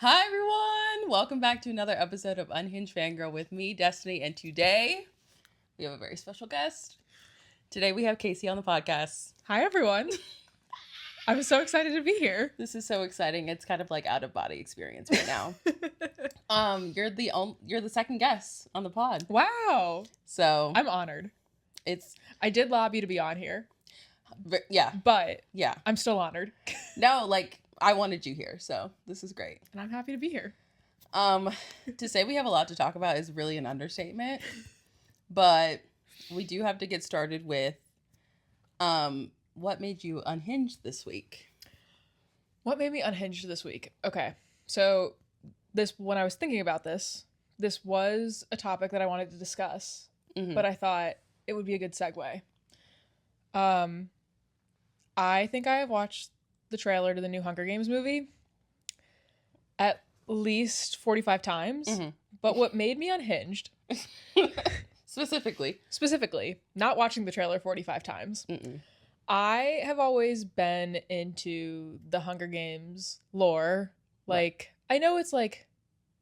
Hi, everyone. Welcome back to another episode of Unhinged Fangirl with me, Destiny. And today we have a very special guest. Today we have Casey on the podcast. Hi, everyone. I'm so excited to be here. This is so exciting. It's kind of like out of body experience right now. You're the second guest on the pod. Wow. So I'm honored. I did lobby to be on here. Yeah. But yeah, I'm still honored. No, like I wanted you here, so this is great. And I'm happy to be here. To say we have a lot to talk about is really an understatement. But we do have to get started with what made you unhinged this week? What made me unhinged this week? Okay. So when I was thinking about this was a topic that I wanted to discuss, but I thought it would be a good segue. I think I have watched the trailer to the new Hunger Games movie at least 45 times, but what made me unhinged specifically not watching the trailer 45 times. I have always been into the Hunger Games lore. Like, I know it's like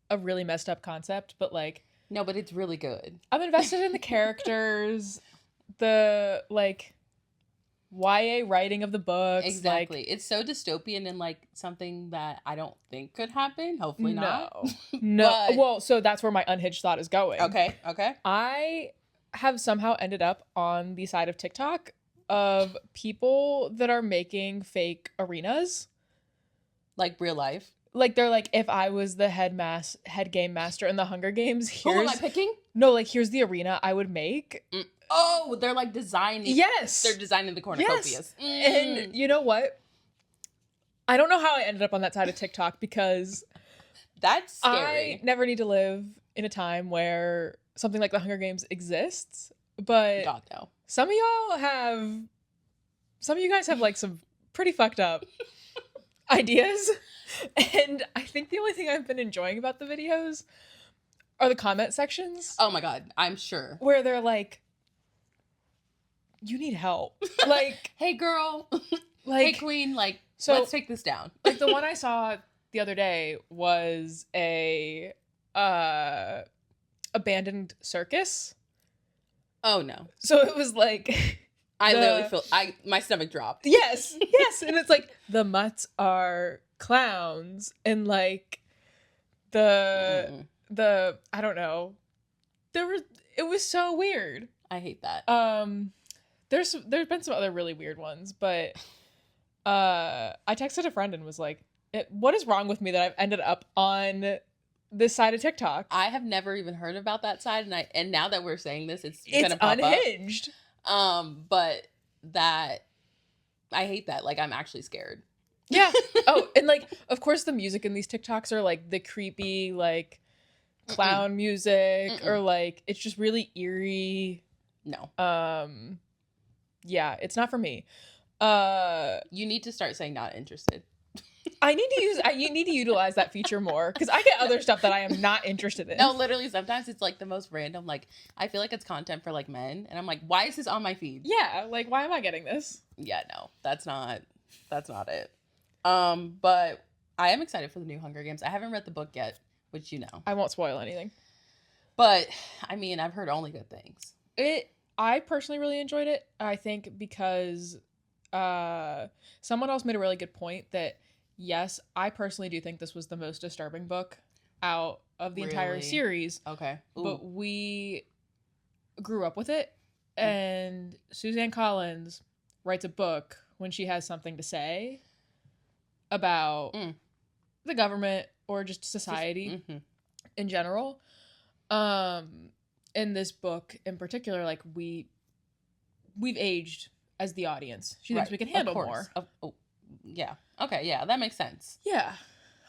a really messed up concept, but like, no, but it's really good. I'm invested in the characters, the like YA writing of the books. Exactly. Like, it's so dystopian and like something that I don't think could happen. Hopefully not. No. Well, so that's where my unhinged thought is going. Okay. I have somehow ended up on the side of TikTok of people that are making fake arenas. Like real life. Like they're like, if I was the head game master in the Hunger Games, Who am I picking? No, like here's the arena I would make. Oh, they're like designing. Yes. They're designing the cornucopias. Yes. And you know what? I don't know how I ended up on that side of TikTok because that's scary. I never need to live in a time where something like the Hunger Games exists. But God, no. Some of you guys have like some pretty fucked up ideas. And I think the only thing I've been enjoying about the videos are the comment sections. Oh my God, I'm sure. Where they're like, you need help. Like, hey girl. Like, hey queen, like, so, let's take this down. Like the one I saw the other day was a abandoned circus. Oh no. So it was like I literally feel my stomach dropped. Yes. And it's like the mutts are clowns and like the I don't know. It was so weird. I hate that. There's been some other really weird ones, but I texted a friend and was like, what is wrong with me that I've ended up on this side of TikTok? I have never even heard about that side, and now that we're saying this, it's gonna pop unhinged. But that I hate that. Like, I'm actually scared. Yeah. Oh, and like, of course, the music in these TikToks are like the creepy, like clown music, or like it's just really eerie. No. Yeah, it's not for me. You need to start saying not interested. You need to utilize that feature more because I get other stuff that I am not interested in. No, literally, sometimes it's like the most random. Like, I feel like it's content for like men, and I'm like, why is this on my feed? Yeah, like why am I getting this? Yeah, no, that's not it. But I am excited for the new Hunger Games. I haven't read the book yet, which you know. I won't spoil anything. But I mean, I've heard only good things. I personally really enjoyed it. I think because someone else made a really good point that yes, I personally do think this was the most disturbing book out of the entire series. Okay. Ooh. But we grew up with it, and Suzanne Collins writes a book when she has something to say about the government or just society in general. In this book in particular, like we've aged as the audience. She thinks we can handle more. Yeah. Okay. Yeah, that makes sense. Yeah.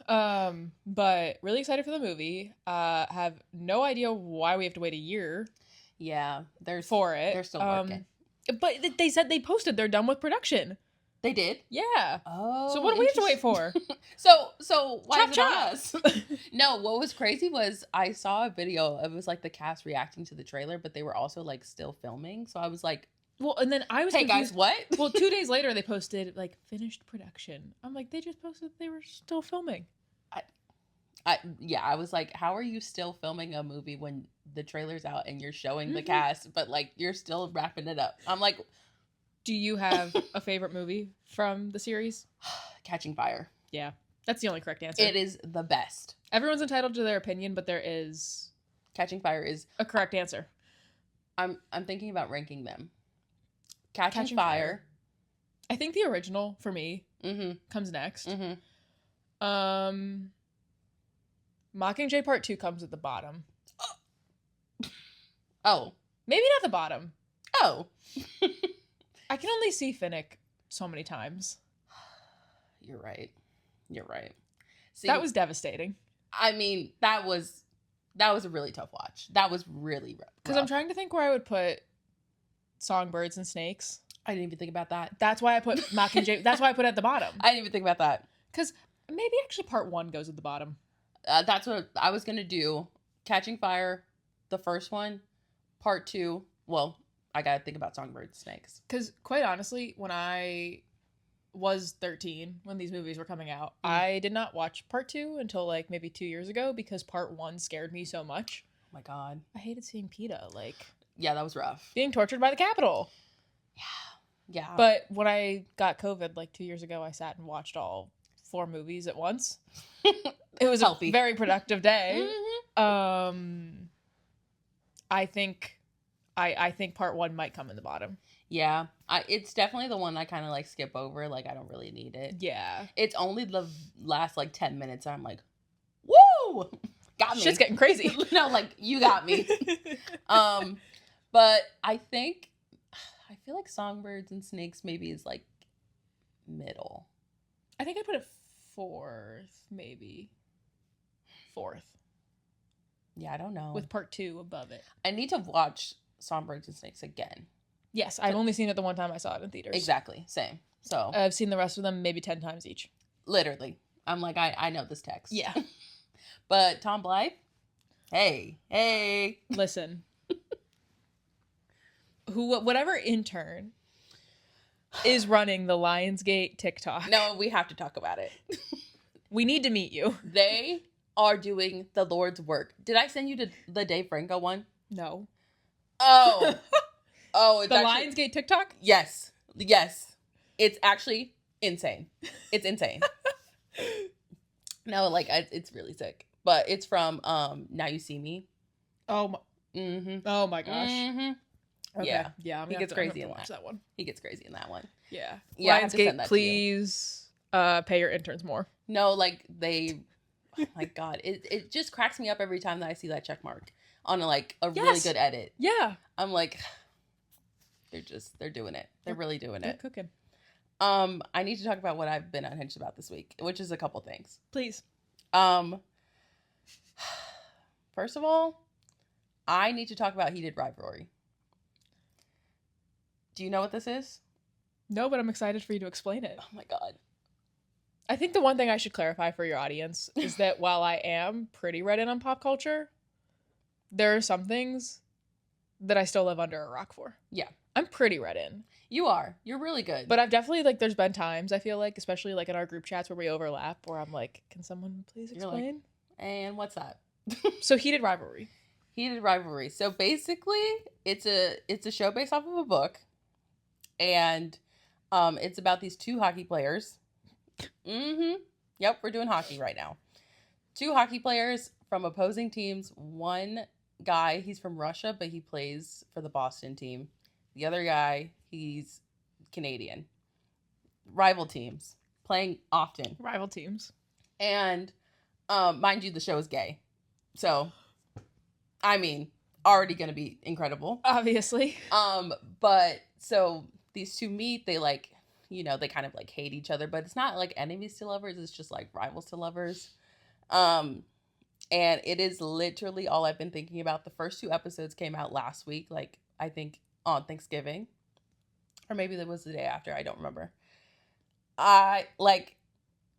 But really excited for the movie. Have no idea why we have to wait a year. Yeah, they're still working. But they said they posted they're done with production. They did? Yeah. Oh. So what do we have to wait for? So why is it on us? No, what was crazy was I saw a video. It was like the cast reacting to the trailer, but they were also like still filming. So I was like, well, and then I was hey confused. Guys, what? Well, 2 days later they posted like finished production. I'm like, they just posted they were still filming. I was like, how are you still filming a movie when the trailer's out and you're showing the cast, but like you're still wrapping it up? I'm like, do you have a favorite movie from the series? Catching Fire. Yeah, that's the only correct answer. It is the best. Everyone's entitled to their opinion, but there is Catching Fire is a correct answer. I'm thinking about ranking them. Catching Fire. I think the original for me comes next. Mockingjay Part 2 comes at the bottom. Oh. Maybe not the bottom. Oh. I can only see Finnick so many times. You're right. See, that was devastating. I mean, that was a really tough watch. That was really rough. Because I'm trying to think where I would put Songbirds and Snakes. I didn't even think about that. That's why I put Mockingjay. That's why I put it at the bottom. I didn't even think about that. Because maybe actually Part 1 goes at the bottom. That's what I was going to do. Catching Fire, the first one. Part 2, well, I got to think about Songbirds and Snakes. Because quite honestly, when I was 13, when these movies were coming out, I did not watch Part 2 until like maybe 2 years ago because Part 1 scared me so much. Oh my God. I hated seeing PETA. Like, yeah, that was rough. Being tortured by the Capitol. Yeah. But when I got COVID like 2 years ago, I sat and watched all 4 movies at once. It was healthy. A very productive day. I think Part 1 might come in the bottom. Yeah, it's definitely the one I kind of like skip over. Like, I don't really need it. Yeah. It's only the last like 10 minutes. I'm like, woo! Got me. Shit's getting crazy. No, like, you got me. But I feel like Songbirds and Snakes maybe is like middle. I think I put it 4th, maybe. 4th. Yeah, I don't know. With Part 2 above it. I need to watch Songbirds and Snakes again. Yes, I've only seen it the one time I saw it in theaters. Exactly, same. So I've seen the rest of them maybe 10 times each. Literally. I'm like, I know this text. Yeah. But Tom Blythe, hey. Listen. Whatever intern is running the Lionsgate TikTok. No, we have to talk about it. We need to meet you. They are doing the Lord's work. Did I send you to the Dave Franco one? No. Oh. It's the Lionsgate TikTok? Yes. It's actually insane. It's insane. No, like, it's really sick. But it's from Now You See Me. Oh my. Oh my gosh. Okay. Yeah. He gets crazy in that one. He gets crazy in that one. Yeah. Yeah. Lionsgate, please pay your interns more. No, like they. Oh my God, it just cracks me up every time that I see that check mark on really good edit. Yeah. I'm like, they're doing it. They're really doing it. Cooking. I need to talk about what I've been unhinged about this week, which is a couple things. Please. First of all, I need to talk about Heated Rivalry. Do you know what this is? No, but I'm excited for you to explain it. Oh my God. I think the one thing I should clarify for your audience is that while I am pretty read in on pop culture, there are some things that I still live under a rock for. Yeah. I'm pretty read in. You are. You're really good. But I've definitely, like, there's been times, I feel like, especially, like, in our group chats where we overlap, where I'm like, can someone please explain? Like, and what's that? So, Heated Rivalry. Heated Rivalry. So, basically, it's a show based off of a book. And it's about these 2 hockey players. Yep, we're doing hockey right now. 2 hockey players from opposing teams. One guy, he's from Russia, but he plays for the Boston team. The other guy, he's Canadian. Rival teams. Playing often. Rival teams. And, mind you, the show is gay. So, I mean, already going to be incredible. Obviously. But, so, these 2 meet, they, like, you know, they kind of, like, hate each other. But it's not, like, enemies to lovers. It's just, like, rivals to lovers. And it is literally all I've been thinking about. The first 2 episodes came out last week, like, I think on Thanksgiving. Or maybe that was the day after. I don't remember.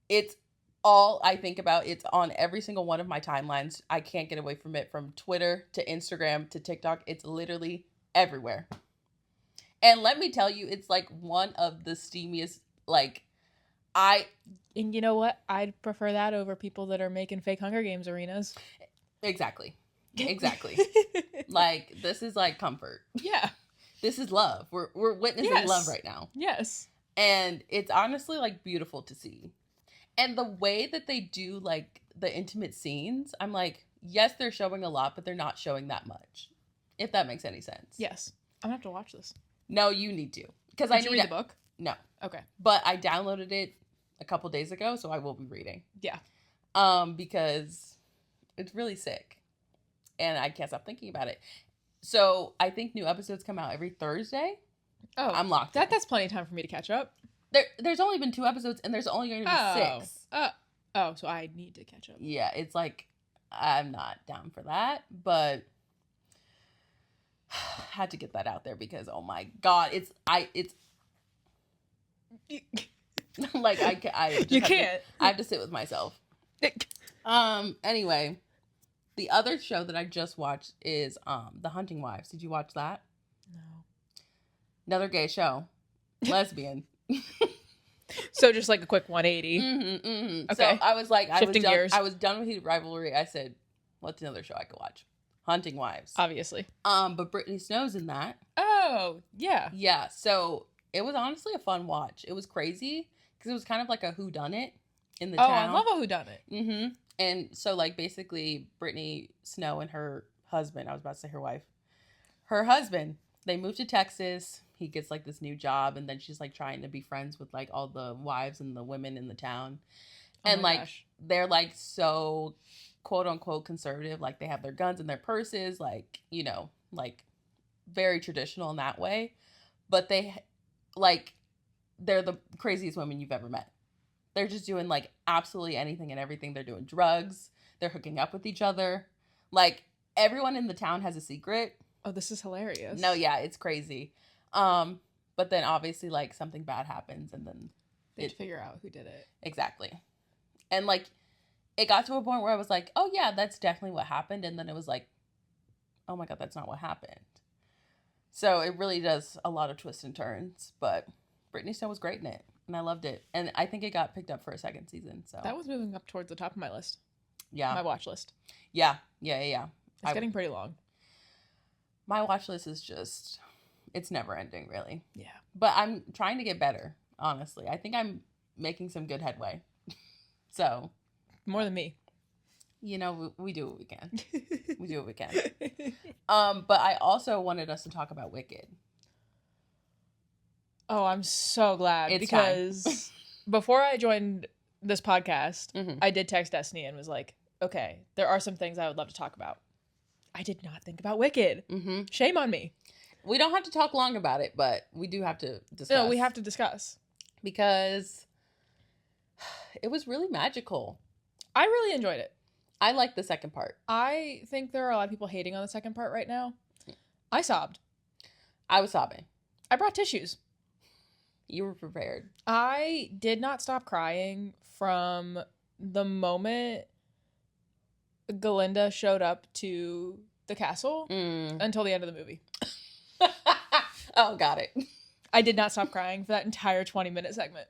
It's all I think about. It's on every single one of my timelines. I can't get away from it. From Twitter to Instagram to TikTok. It's literally everywhere. And let me tell you, it's like one of the steamiest, like, And you know what? I'd prefer that over people that are making fake Hunger Games arenas. Exactly. Like, this is like comfort. Yeah. This is love. We're witnessing love right now. Yes. And it's honestly like beautiful to see. And the way that they do like the intimate scenes, I'm like, yes, they're showing a lot, but they're not showing that much. If that makes any sense. Yes. I'm gonna have to watch this. No, you need to. Because Did you read the book? No. Okay. But I downloaded it a couple days ago, so I will be reading. Yeah. Because it's really sick. And I can't stop thinking about it. So I think new episodes come out every Thursday. Oh. I'm locked. That's plenty of time for me to catch up. There's only been 2 episodes, and there's only going to be 6. So I need to catch up. Yeah, it's like, I'm not down for that, but had to get that out there because, oh my God, it's like, I just you can't. I have to sit with myself. Anyway, the other show that I just watched is The Hunting Wives. Did you watch that? No. Another gay show. Lesbian. So just like a quick 180. Mm-hmm, mm-hmm. Okay. So I was like, gears. I was done with Heated Rivalry. I said, what's another show I could watch? Hunting Wives. Obviously. But Brittany Snow's in that. Oh, yeah. Yeah. So it was honestly a fun watch. It was crazy because it was kind of like a whodunit in the town. I love a whodunit. Mm-hmm. And so like basically Brittany Snow and her husband, I was about to say her wife, her husband, they moved to Texas. He gets like this new job, and then she's like trying to be friends with like all the wives and the women in the town. And like they're like so quote unquote conservative, like they have their guns in their purses, like, you know, like very traditional in that way. But they like, they're the craziest women you've ever met. They're just doing like absolutely anything and everything. They're doing drugs. They're hooking up with each other. Like everyone in the town has a secret. Oh, this is hilarious. No, yeah, it's crazy. But then obviously like something bad happens and then they figure out who did it. Exactly. And like it got to a point where I was like, oh yeah, that's definitely what happened. And then it was like, oh my God, that's not what happened. So it really does a lot of twists and turns, but Brittany Snow was great in it and I loved it. And I think it got picked up for a second season. So that was moving up towards the top of my list. Yeah. My watch list. Yeah. It's getting pretty long. My watch list is just, it's never ending, really. Yeah. But I'm trying to get better, honestly. I think I'm making some good headway. So. More than me. You know, we do what we can. We do what we can. But I also wanted us to talk about Wicked. Oh, I'm so glad. It's because before I joined this podcast, Mm-hmm. I did text Destiny and was like, okay, there are some things I would love to talk about. I did not think about Wicked. Mm-hmm. Shame on me. We don't have to talk long about it, but we do have to discuss. No, we have to discuss. Because it was really magical. I really enjoyed it. I like the second part. I think there are a lot of people hating on the second part right now. I sobbed. I was sobbing. I brought tissues. You were prepared. I did not stop crying from the moment Galinda showed up to the castle until the end of the movie. Oh, got it. I did not stop crying for that entire 20-minute segment.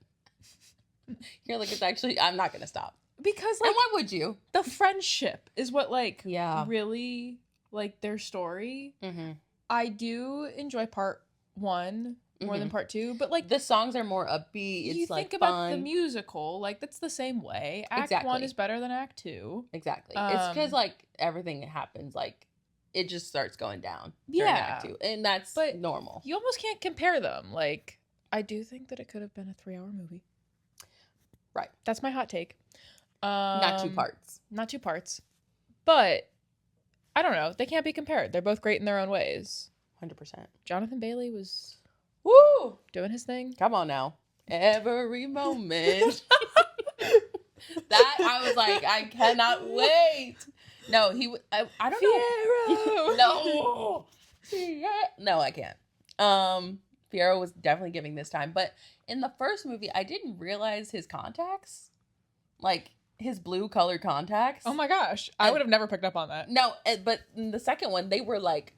You're like, it's actually, I'm not going to stop. Because, like, and why would you? The friendship is what, like, yeah, really, like, their story. Mm-hmm. I do enjoy part 1 more than part 2, but, like, the songs are more upbeat. It's you like think fun. about the musical, like, that's the same way. Act 1 is better than Act 2. Exactly. It's because, like, everything that happens, like, it just starts going down during Act 2. And that's normal. You almost can't compare them. Like, I do think that it could have been a 3-hour movie. Right. That's my hot take. Not 2 parts. Not 2 parts. But, I don't know. They can't be compared. They're both great in their own ways. 100%. Jonathan Bailey was... Woo! Doing his thing. Come on now. Every moment. That, I was like, I cannot wait. No, I don't know. No. No, I can't. Fierro was definitely giving this time. But in the first movie, I didn't realize his contacts. Like, his blue colored contacts. Oh my gosh. I would have never picked up on that. No, but in the second one, they were like,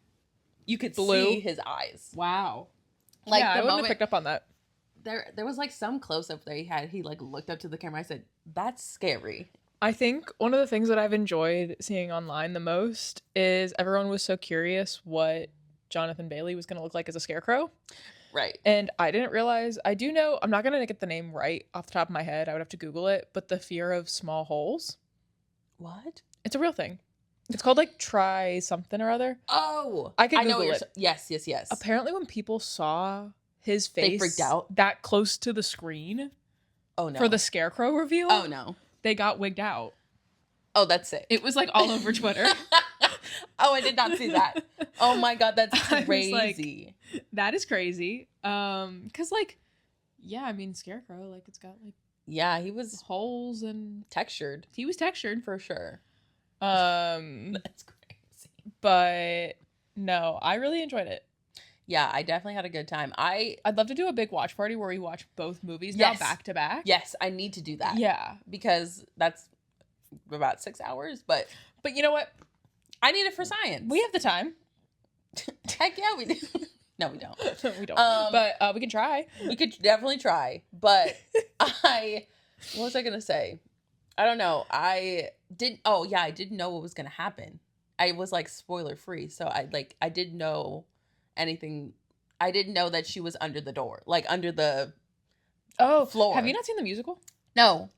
you could see his eyes. Wow. Like, yeah, I wouldn't have picked up on that. there was like some close up that he like looked up to the camera. I said, that's scary. I think one of the things that I've enjoyed seeing online the most is everyone was so curious what Jonathan Bailey was going to look like as a scarecrow. Right. And I didn't realize, I do know, I'm not going to get the name right off the top of my head. I would have to Google it, but the fear of small holes. What? It's a real thing. It's called like try something or other. Oh, I could Google it. Yes. Apparently when people saw his face they freaked out that close to the screen. Oh no. For the scarecrow reveal. Oh no. They got wigged out. Oh, that's it. It was like all over Twitter. Oh, I did not see that. Oh my God, that's crazy. Like, that is crazy. Cause like, yeah, I mean, scarecrow, like it's got like, yeah, he was holes and textured. He was textured for sure. That's crazy. But no, I really enjoyed it. Yeah, I definitely had a good time. I'd love to do a big watch party where we watch both movies now back to back. Yes, I need to do that. Yeah, because that's about 6 hours. But you know what? I need it for science. We have the time. Heck yeah, we do. No, we don't. We don't. But we can try. We could definitely try. But what was I gonna say? I don't know. I didn't know what was gonna happen. I was like spoiler free, so I didn't know anything. I didn't know that she was under the door, like under the floor. Have you not seen the musical? No.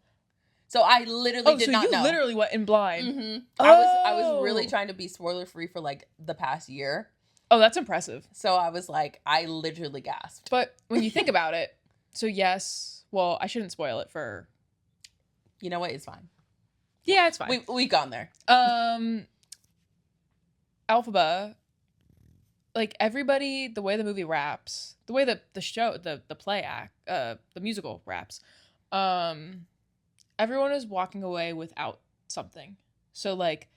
So I literally did not know. You literally went in blind. Mm-hmm. I was really trying to be spoiler free for like the past year. Oh, that's impressive. So I was like, I literally gasped. But when you think about it, so yes, well, I shouldn't spoil it for. You know what? It's fine. Yeah, it's fine. We've gone there. Elphaba, like everybody, the way the movie wraps, the way that the show, the play act, the musical wraps, everyone is walking away without something. So like,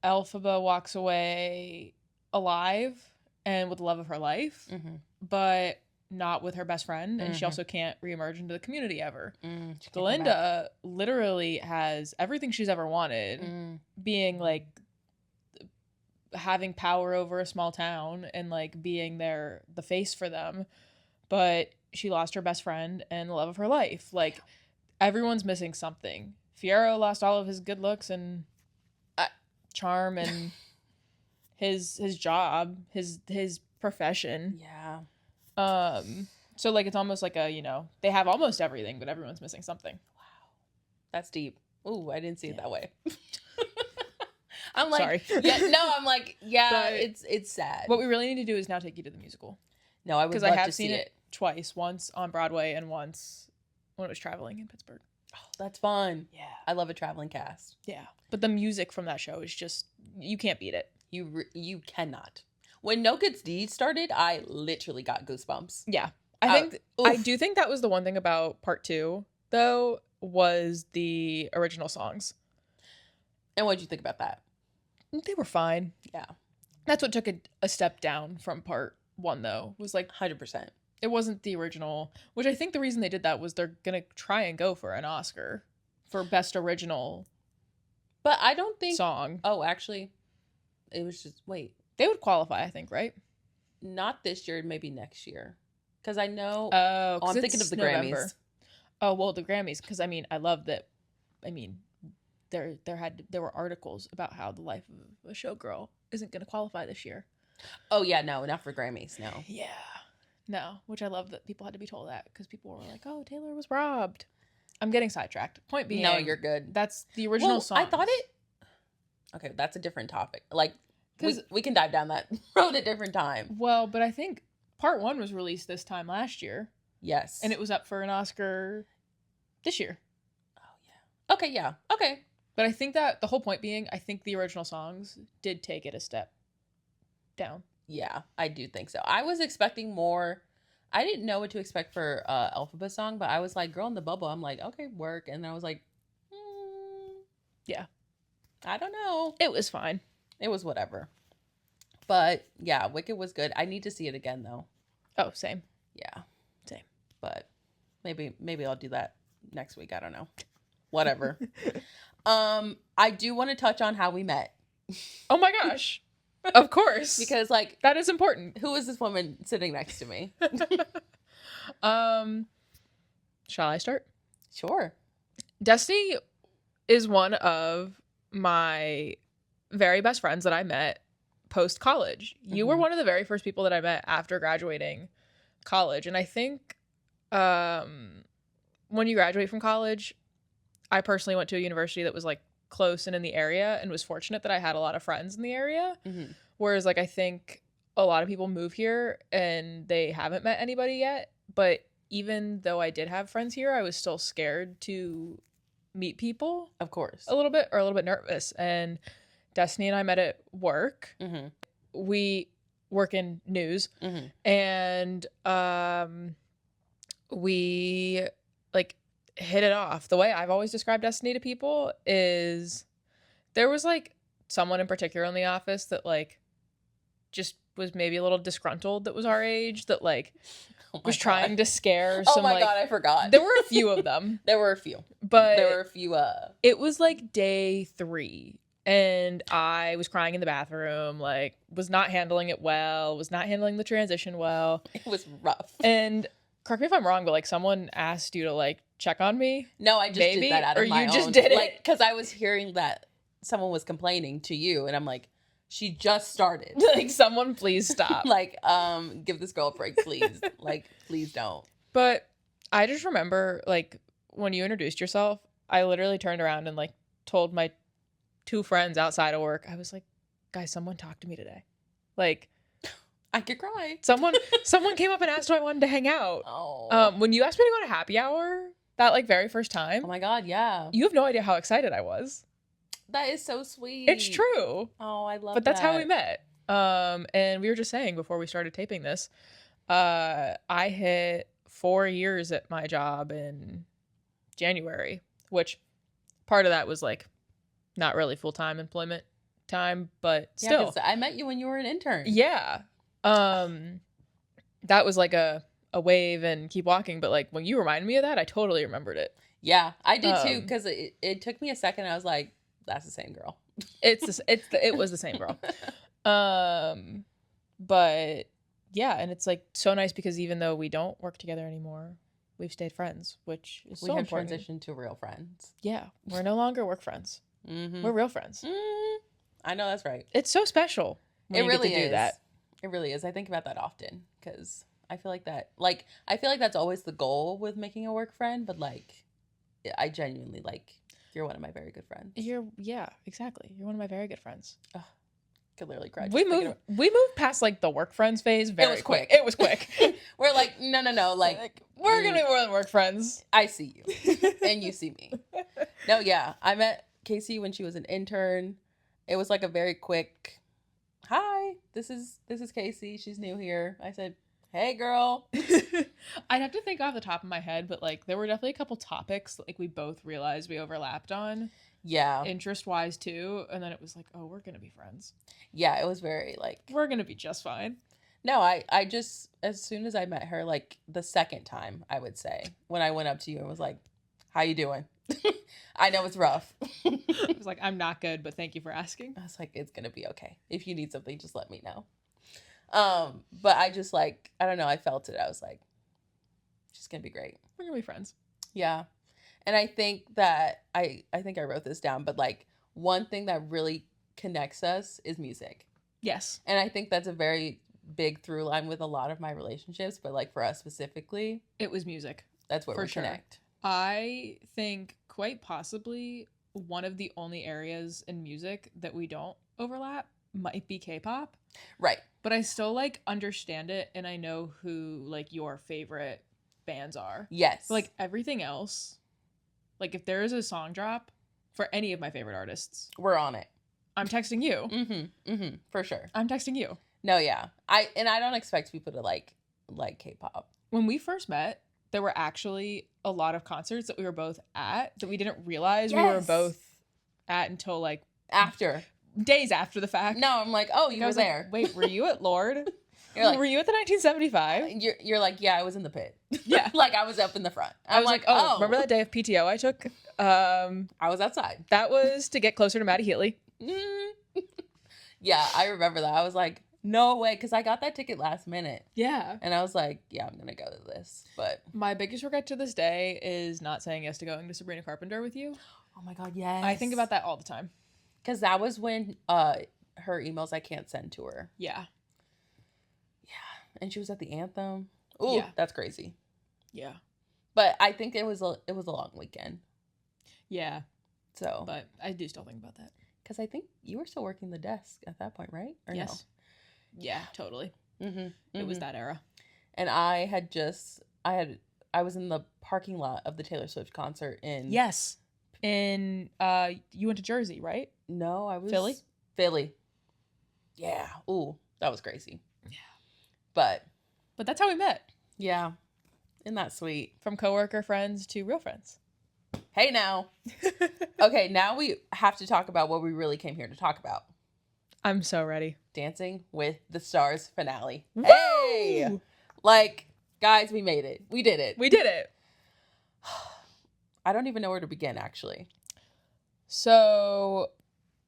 Elphaba walks away alive and with the love of her life, but not with her best friend, and she also can't reemerge into the community ever. Glinda literally has everything she's ever wanted, being like having power over a small town and like being the face for them, but she lost her best friend and the love of her life. Like everyone's missing something. Fiyero lost all of his good looks and charm and his job, his profession. Yeah. So like it's almost like they have almost everything, but everyone's missing something. Wow. That's deep. Ooh, I didn't see it that way. I'm like, sorry. I'm like, it's sad. What we really need to do is now take you to the musical. No, I would love to see it twice, once on Broadway and once when it was traveling in Pittsburgh. Oh, that's fun. Yeah. I love a traveling cast. Yeah. But the music from that show is just, you can't beat it. You cannot. When No Good Deed started, I literally got goosebumps. Yeah. I do think that was the one thing about part 2, though, was the original songs. And what did you think about that? They were fine. Yeah. That's what took a step down from part 1, though, was like 100%. It wasn't the original, which I think the reason they did that was they're going to try and go for an Oscar for best original. But I don't think song. Oh, actually, it was just They would qualify, I think, right? Not this year, maybe next year. Because I know. I'm thinking of the November. Grammys. Oh well, the Grammys. Because I love that. There were articles about how the life of a showgirl isn't going to qualify this year. Oh yeah, no, not for Grammys, no. Yeah, no. Which I love that people had to be told that because people were like, "Oh, Taylor was robbed." I'm getting sidetracked. Point being, no, you're good. That's the original song. I thought it. Okay, that's a different topic. Like, we can dive down that road at a different time. Well, but I think part 1 was released this time last year. Yes, and it was up for an Oscar this year. Oh yeah. Okay, yeah. Okay. But I think that the whole point being, I think the original songs did take it a step down. Yeah, I do think so. I was expecting more. I didn't know what to expect for Elphaba song, but I was like, Girl in the Bubble. I'm like, okay, work. And then I was like, yeah. I don't know. It was fine. It was whatever. But yeah, Wicked was good. I need to see it again though. Oh, same. Yeah. Same. But maybe I'll do that next week. I don't know. Whatever. I do want to touch on how we met. Oh my gosh. Of course. Because like that is important. Who is this woman sitting next to me? Shall I start? Sure. Destiny is one of my very best friends that I met post college. You were one of the very first people that I met after graduating college. And I think when you graduate from college, I personally went to a university that was like close and in the area and was fortunate that I had a lot of friends in the area. Whereas like I think a lot of people move here and they haven't met anybody yet. But even though I did have friends here, I was still scared to meet people. Of course. A little bit nervous. And Destiny and I met at work. We work in news. And we like hit it off. The way I've always described Destiny to people is there was like someone in particular in the office that like just was maybe a little disgruntled that was our age that like was trying to scare some. Oh my like, God, I forgot. There were a few of them. There were a few. But there were a few it was like day 3 and I was crying in the bathroom, like was not handling it well, was not handling the transition well. It was rough. And correct me if I'm wrong, but like someone asked you to like check on me. No, I just did that out of my own. Or you just did it? Like, because I was hearing that someone was complaining to you and I'm like, she just started. Like, someone please stop. Like, give this girl a break, please. Like, please don't. But I just remember, like, when you introduced yourself, I literally turned around and, like, told my 2 friends outside of work, I was like, guys, someone talked to me today. Like, I could cry. Someone came up and asked if I wanted to hang out. Oh. When you asked me to go to happy hour that, like, very first time. Oh, my God, yeah. You have no idea how excited I was. That is so sweet. It's true. Oh, I love that. But that's how we met. And we were just saying before we started taping this, I hit 4 years at my job in January, which part of that was like not really full-time employment time, but still. Yeah, 'cause I met you when you were an intern. Yeah. That was like a wave and keep walking, but like when you reminded me of that, I totally remembered it. Yeah, I did too, because it took me a second. I was like, that's the same girl. It was the same girl. But yeah, and it's like so nice because even though we don't work together anymore, we've stayed friends, which is so important. We have transitioned to real friends. Yeah, we're no longer work friends. We're real friends. I know that's right. It's so special when you get to do that. It really is. I think about that often because I feel like that's always the goal with making a work friend, but like I genuinely like you're one of my very good friends. Yeah, exactly. You're one of my very good friends. Ugh, could literally cry. We moved past like the work friends phase very quick. It was quick. We're like, no, like we're gonna be more than work friends. I see you, and you see me. No, yeah, I met Casey when she was an intern. It was like a very quick, hi, this is Casey. She's new here. I said, hey, girl. I'd have to think off the top of my head, but like there were definitely a couple topics that, like we both realized we overlapped on. Yeah. Interest wise too. And then it was like, oh, we're going to be friends. Yeah, it was very like. We're going to be just fine. No, I just, as soon as I met her, like the second time, I would say, when I went up to you and was like, how you doing? I know it's rough. I was like, I'm not good, but thank you for asking. I was like, it's going to be okay. If you need something, just let me know. But I just like, I don't know, I felt it. I was like, she's gonna be great. We're gonna be friends. Yeah. And I think that I think I wrote this down, but like one thing that really connects us is music. Yes. And I think that's a very big through line with a lot of my relationships, but like for us specifically, it was music. That's where we connect. I think quite possibly one of the only areas in music that we don't overlap might be K-pop. Right. But I still like understand it and I know who like your favorite bands are. Yes. But, like everything else, like if there is a song drop for any of my favorite artists, we're on it. I'm texting you. For sure. I'm texting you. No, yeah. I don't expect people to like K-pop. When we first met, there were actually a lot of concerts that we were both at that we didn't realize we were both at until like days after the fact. No, I'm like, oh, you were there. Like, wait, were you at Lord? You're like, were you at the 1975? You're like, yeah, I was in the pit. Yeah. Like I was up in the front. I was like, oh, remember that day of PTO I took? I was outside. That was to get closer to Maddie Healy. Yeah, I remember that. I was like, No way, because I got that ticket last minute. Yeah. And I was like, yeah, I'm going to go to this. But my biggest regret to this day is not saying yes to going to Sabrina Carpenter with you. oh my God, yes. I think about that all the time. Because that was when her emails I can't send to her. Yeah. Yeah. And she was at the Anthem. Ooh, Yeah. that's crazy. Yeah. But I think it was a long weekend. Yeah. So. But I do still think about that. Because I think you were still working the desk at that point, right? Or yes. No? Yeah, totally. Mm-hmm. It was that era. And I was in the parking lot of the Taylor Swift concert in. Yes. In you went to Jersey, right? No, I was Philly. Yeah. Ooh, that was crazy. Yeah. But that's how we met. Yeah. Isn't that sweet? From coworker friends to real friends. Hey now. Okay, now we have to talk about what we really came here to talk about. I'm so ready. Dancing with the Stars finale. Woo! Hey! Like, guys, we made it. We did it. We did it. I don't even know where to begin, actually. So,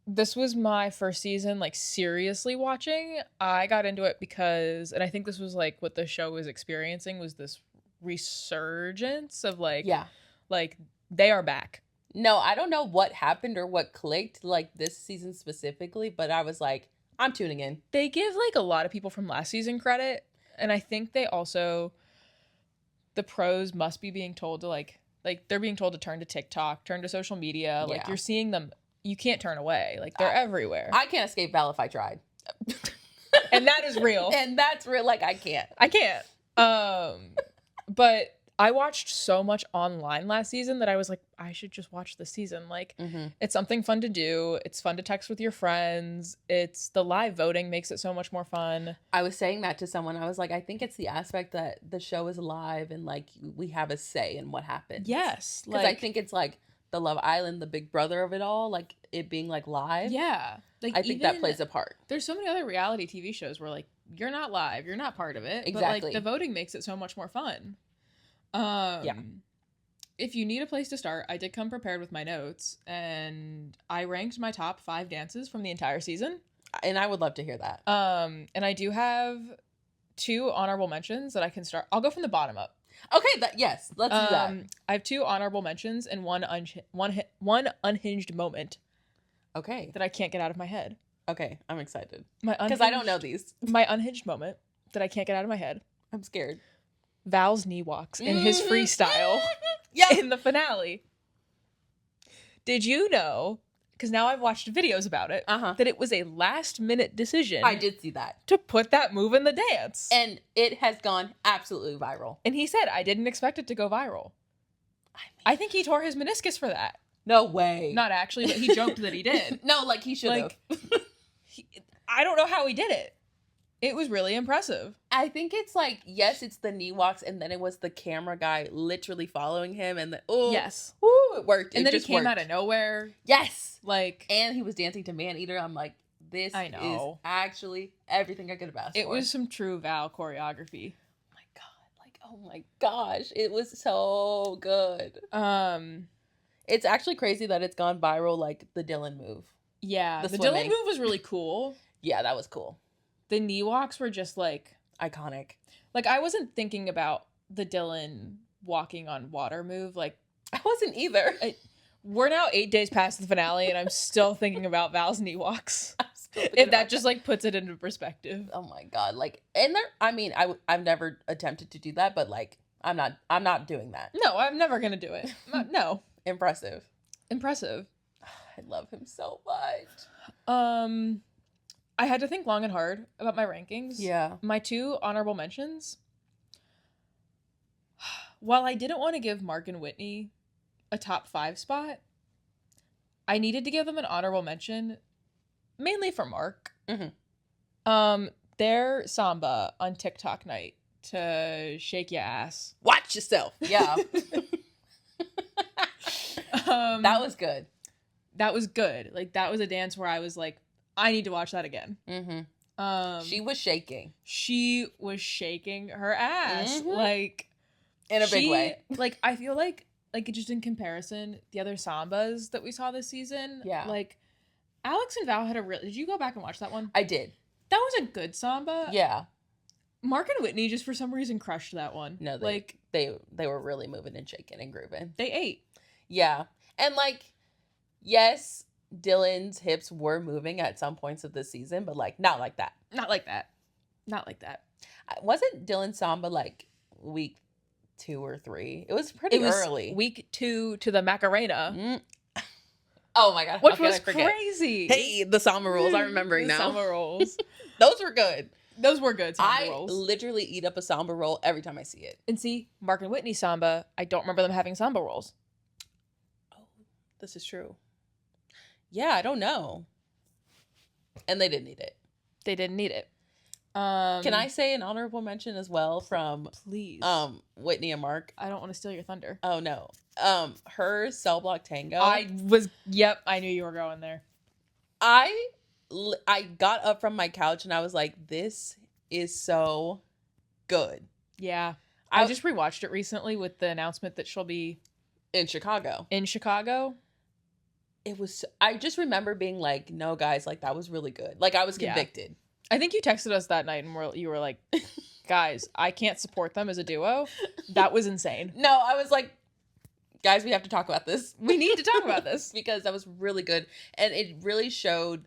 this was my first season, like, seriously watching. I got into it because, and I think this was, like, what the show was experiencing, was this resurgence of, like, yeah, like, they are back. No, I don't know what happened or what clicked, like, this season specifically, but I was like, I'm tuning in. They give, like, a lot of people from last season credit, and I think they also, the pros must be being told to, like, they're being told to turn to TikTok, turn to social media. Yeah. Like, you're seeing them. You can't turn away. Like, they're everywhere. I can't escape Val if I tried. And that is real. And that's real. Like, I can't. I can't. But I watched so much online last season that I was like, I should just watch this season. Like, It's something fun to do. It's fun to text with your friends. It's the live voting makes it so much more fun. I was saying that to someone. I was like, I think it's the aspect that the show is live and, like, we have a say in what happens. Yes. Because I think it's, like, the Love Island, the big brother of it all, like, it being, like, live. Yeah. Like, I think that plays a part. There's so many other reality TV shows where, like, you're not live. You're not part of it. Exactly. But, like, the voting makes it so much more fun. Yeah. If you need a place to start, I did come prepared with my notes, and I ranked my top 5 dances from the entire season. And I would love to hear that. And I do have 2 honorable mentions that I can start. I'll go from the bottom up. Okay, yes, let's do that. I have 2 honorable mentions and one unhinged moment. Okay. That I can't get out of my head. Okay, I'm excited. Because I don't know these. My unhinged moment that I can't get out of my head. I'm scared. Val's knee walks in his freestyle in the finale. Did you know, because now I've watched videos about it, that it was a last-minute decision. I did see that. To put that move in the dance. And it has gone absolutely viral. And he said, I didn't expect it to go viral. I think he tore his meniscus for that. No way. Not actually, but he joked that he did. No, like he should have. I don't know how he did it. It was really impressive. I think it's like, yes, it's the knee walks, and then it was the camera guy literally following him, and yes, it worked. And then he came out of nowhere. Yes, like, and he was dancing to Man Eater. I'm like, this is actually everything I could have asked for. It was some true Val choreography. Oh my god, like, oh my gosh, it was so good. It's actually crazy that it's gone viral, like the Dylan move. Yeah, the Dylan move was really cool. Yeah, that was cool. The knee walks were just, like... iconic. Like, I wasn't thinking about the Dylan walking on water move. Like, I wasn't either. We're now 8 days past the finale, and I'm still thinking about Val's knee walks. If that just, like, puts it into perspective. Oh, my God. Like, and there... I mean, I've never attempted to do that, but, like, I'm not doing that. No, I'm never gonna do it. No. Impressive. I love him so much. I had to think long and hard about my rankings. Yeah. My 2 honorable mentions. While I didn't want to give Mark and Whitney a top 5 spot, I needed to give them an honorable mention, mainly for Mark. Their samba on TikTok night to shake your ass. Watch yourself. Yeah. That was good. That was good. Like, that was a dance where I was like, I need to watch that again. She was shaking. She was shaking her ass. Like, in a big way. Like, I feel like just in comparison, the other sambas that we saw this season, yeah. Like, Alex and Val had a real... Did you go back and watch that one? I did. That was a good samba. Yeah. Mark and Whitney just for some reason crushed that one. No, they were really moving and shaking and grooving. They ate. Yeah. And like, yes, Dylan's hips were moving at some points of the season, but like not like that. Not like that. Not like that. Wasn't Dylan's samba like week 2 or 3? It was pretty early. Week 2 to the Macarena. Mm. Oh my god. Which was crazy. Hey, the samba rolls. I'm remembering now. Samba rolls. Those were good. Those were good samba rolls. I literally eat up a samba roll every time I see it. And see, Mark and Whitney samba, I don't remember them having samba rolls. Oh, this is true. Yeah, I don't know. And they didn't need it. They didn't need it. Can I say an honorable mention as well from please Whitney and Mark? I don't want to steal your thunder. Oh no. Her Cell Block Tango. I knew you were going there. I got up from my couch and I was like, this is so good. Yeah. I just rewatched it recently with the announcement that she'll be in Chicago. It was, I just remember being like, no guys, like that was really good. Like I was convicted. Yeah. I think you texted us that night and you were like, guys, I can't support them as a duo. That was insane. No, I was like, guys, we have to talk about this. We need to talk about this. Because that was really good. And it really showed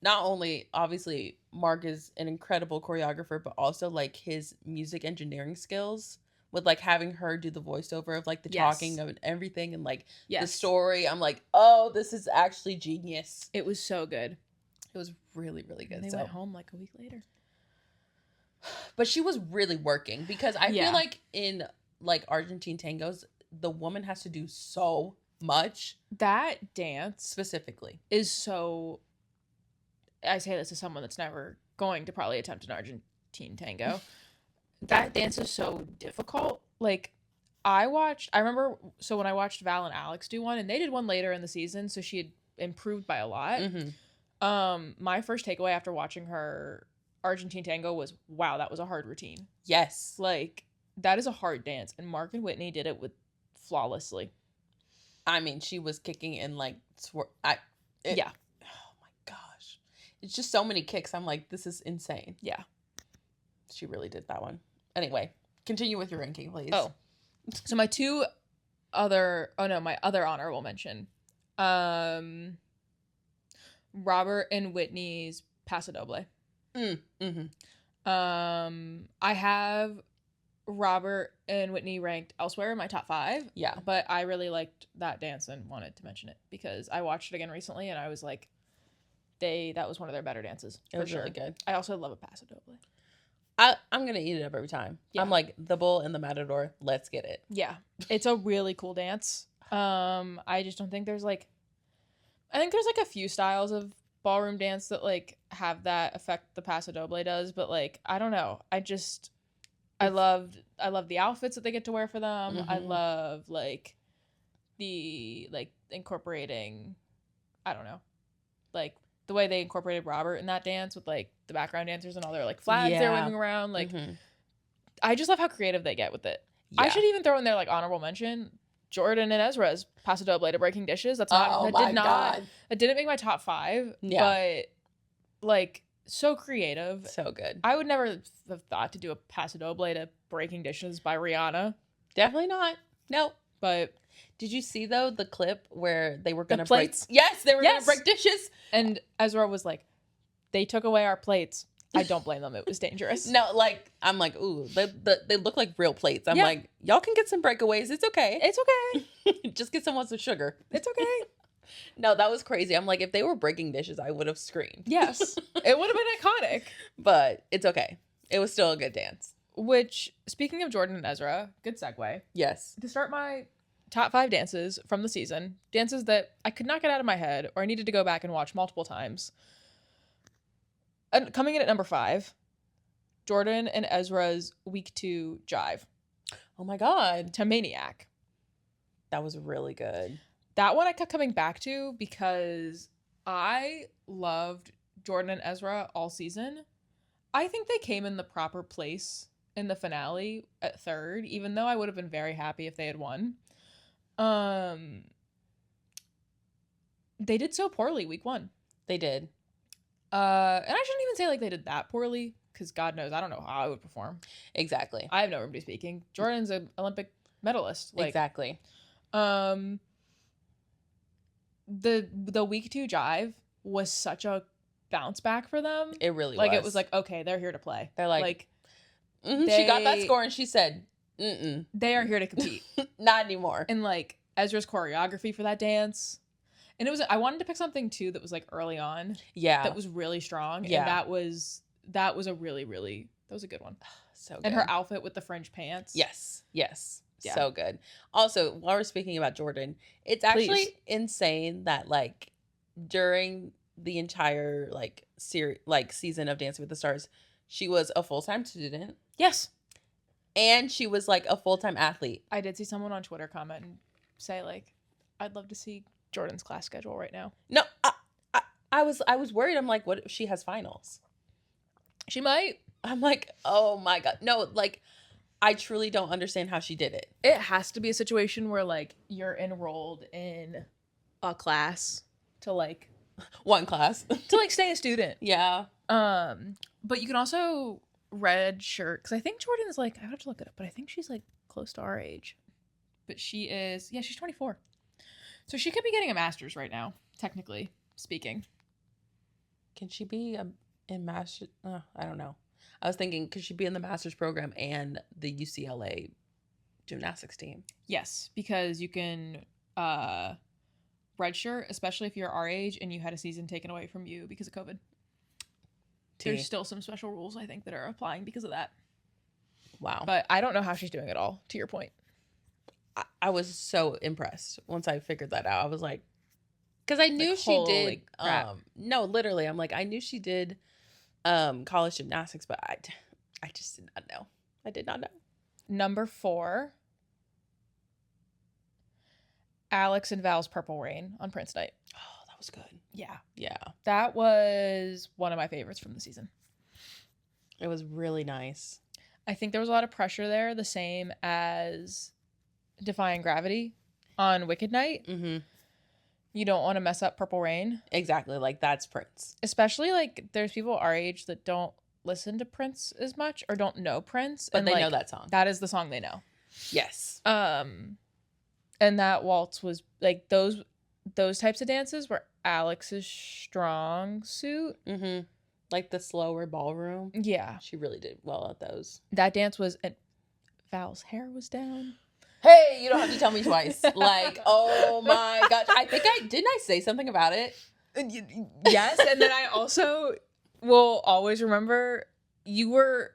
not only, obviously, Mark is an incredible choreographer, but also like his music engineering skills with like having her do the voiceover of like the talking of everything and like the story. I'm like, oh, this is actually genius. It was so good. It was really, really good. And they went home like a week later. But she was really working because I feel like in like Argentine tangos, the woman has to do so much. That dance specifically is so, I say this as someone that's never going to probably attempt an Argentine tango. That dance is so difficult. Like I remember, so when I watched Val and Alex do one and they did one later in the season, so she had improved by a lot. Mm-hmm. My first takeaway after watching her Argentine tango was, wow, that was a hard routine. Yes. Like, that is a hard dance. And Mark and Whitney did it flawlessly. I mean, she was kicking in like, yeah. Oh my gosh. It's just so many kicks. I'm like, this is insane. Yeah. She really did that one. Anyway, continue with your ranking, please. Oh. So my other honorable mention. Robert and Whitney's Paso Doble. Mm-hmm. I have Robert and Whitney ranked elsewhere in my top 5. Yeah. But I really liked that dance and wanted to mention it because I watched it again recently and I was like, that was one of their better dances. It was really good. I also love a Paso Doble. I'm going to eat it up every time. Yeah. I'm like, the bull and the matador, let's get it. Yeah. It's a really cool dance. I just don't think there's like, I think there's like a few styles of ballroom dance that like have that effect the Paso Doble does, but like I don't know. I love the outfits that they get to wear for them. Mm-hmm. I love like the like incorporating, I don't know, like the way they incorporated Robert in that dance with like the background dancers and all their like flags they're waving around. Like I just love how creative they get with it. Yeah. I should even throw in there like honorable mention Jordan and Ezra's Paso Doble to Breaking Dishes. That didn't make my top 5. Yeah. But like so creative. So good. I would never have thought to do a Paso Doble to Breaking Dishes by Rihanna. Definitely not. Nope. But did you see though the clip where they were gonna break? Yes, they were gonna break dishes. And Ezra was like, they took away our plates. I don't blame them. It was dangerous. No, like, I'm like, ooh, they look like real plates. I'm like, y'all can get some breakaways. It's okay. It's okay. Just get someone some sugar. It's okay. No, that was crazy. I'm like, if they were breaking dishes, I would have screamed. Yes. It would have been iconic. But it's okay. It was still a good dance. Which, speaking of Jordan and Ezra, good segue. Yes. To start my top 5 dances from the season, dances that I could not get out of my head or I needed to go back and watch multiple times. And coming in at number 5, Jordan and Ezra's week 2 jive. Oh my God. To Maniac. That was really good. That one I kept coming back to because I loved Jordan and Ezra all season. I think they came in the proper place in the finale at 3rd, even though I would have been very happy if they had won. They did so poorly week 1. They did. And I shouldn't even say like they did that poorly, because God knows I don't know how I would perform. Exactly. I have no room to be speaking. Jordan's an Olympic medalist. Like, exactly. The week 2 jive was such a bounce back for them. It really like was. It was like, okay, they're here to play. They're like she got that score and she said, they are here to compete. Not anymore. And like Ezra's choreography for that dance. And it was, I wanted to pick something too that was like early on. Yeah. That was really strong. Yeah. And that was a really, really, that was a good one. So good. And her outfit with the fringe pants. Yes. Yes. Yeah. So good. Also, while we're speaking about Jordan, it's actually insane that like during the entire like season of Dancing with the Stars, she was a full-time student. Yes. And she was like a full-time athlete. I did see someone on Twitter comment and say like, I'd love to see Jordan's class schedule right now. No, I was worried. I'm like, what if she has finals? She might. I'm like, oh my God. No, like, I truly don't understand how she did it. It has to be a situation where like you're enrolled in a class to like one class to like stay a student. Yeah. But you can also red shirt, because I think Jordan is like, I have to look it up, but I think she's like close to our age. But she is, yeah, she's 24. So she could be getting a master's right now, technically speaking. Can she be in master? I don't know. I was thinking, could she be in the master's program and the UCLA gymnastics team? Yes, because you can redshirt, especially if you're our age and you had a season taken away from you because of COVID. There's still some special rules, I think, that are applying because of that. Wow. But I don't know how she's doing it all, to your point. I was so impressed once I figured that out. I was like, because I knew she did. No, literally, I'm like, I knew she did college gymnastics, but I just did not know. I did not know. Number 4, Alex and Val's Purple Rain on Prince Night. Oh, that was good. Yeah. Yeah. That was one of my favorites from the season. It was really nice. I think there was a lot of pressure there, the same as Defying Gravity on Wicked Night. Mm-hmm. You don't want to mess up Purple Rain. Exactly. Like, that's Prince. Especially, like, there's people our age that don't listen to Prince as much or don't know Prince. But and they like, know that song. That is the song they know. Yes. And that waltz was, like, those types of dances were Alex's strong suit. Mm-hmm. Like the slower ballroom. Yeah. She really did well at those. That dance was, and Val's hair was down. Hey, you don't have to tell me twice. Like, oh my gosh. Didn't I say something about it? Yes. And then I also will always remember you were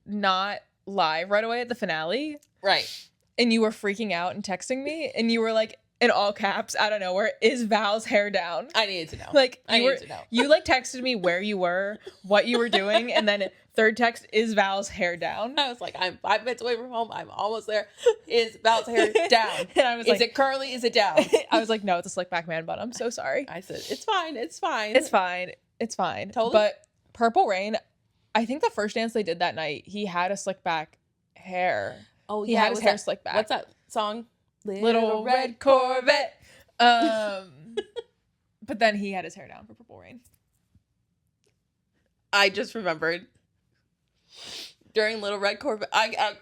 not live right away at the finale. Right. And you were freaking out and texting me. And you were like, in all caps, out of nowhere, is Val's hair down? I needed to know. Like, I needed to know. You like texted me where you were, what you were doing, and then third text, is Val's hair down? I was like, I'm 5 minutes away from home. I'm almost there. Is Val's hair down? And I was like, is it curly? Is it down? I was like, no, it's a slick back man bun. I'm so sorry. I said, it's fine. It's fine. It's fine. It's fine. Totally. But Purple Rain, I think the first dance they did that night, he had a slick back hair. Oh, yeah. He had his hair slicked back. What's that song? Little Red Corvette. But then he had his hair down for Purple Rain. I just remembered during Little Red Corvette. I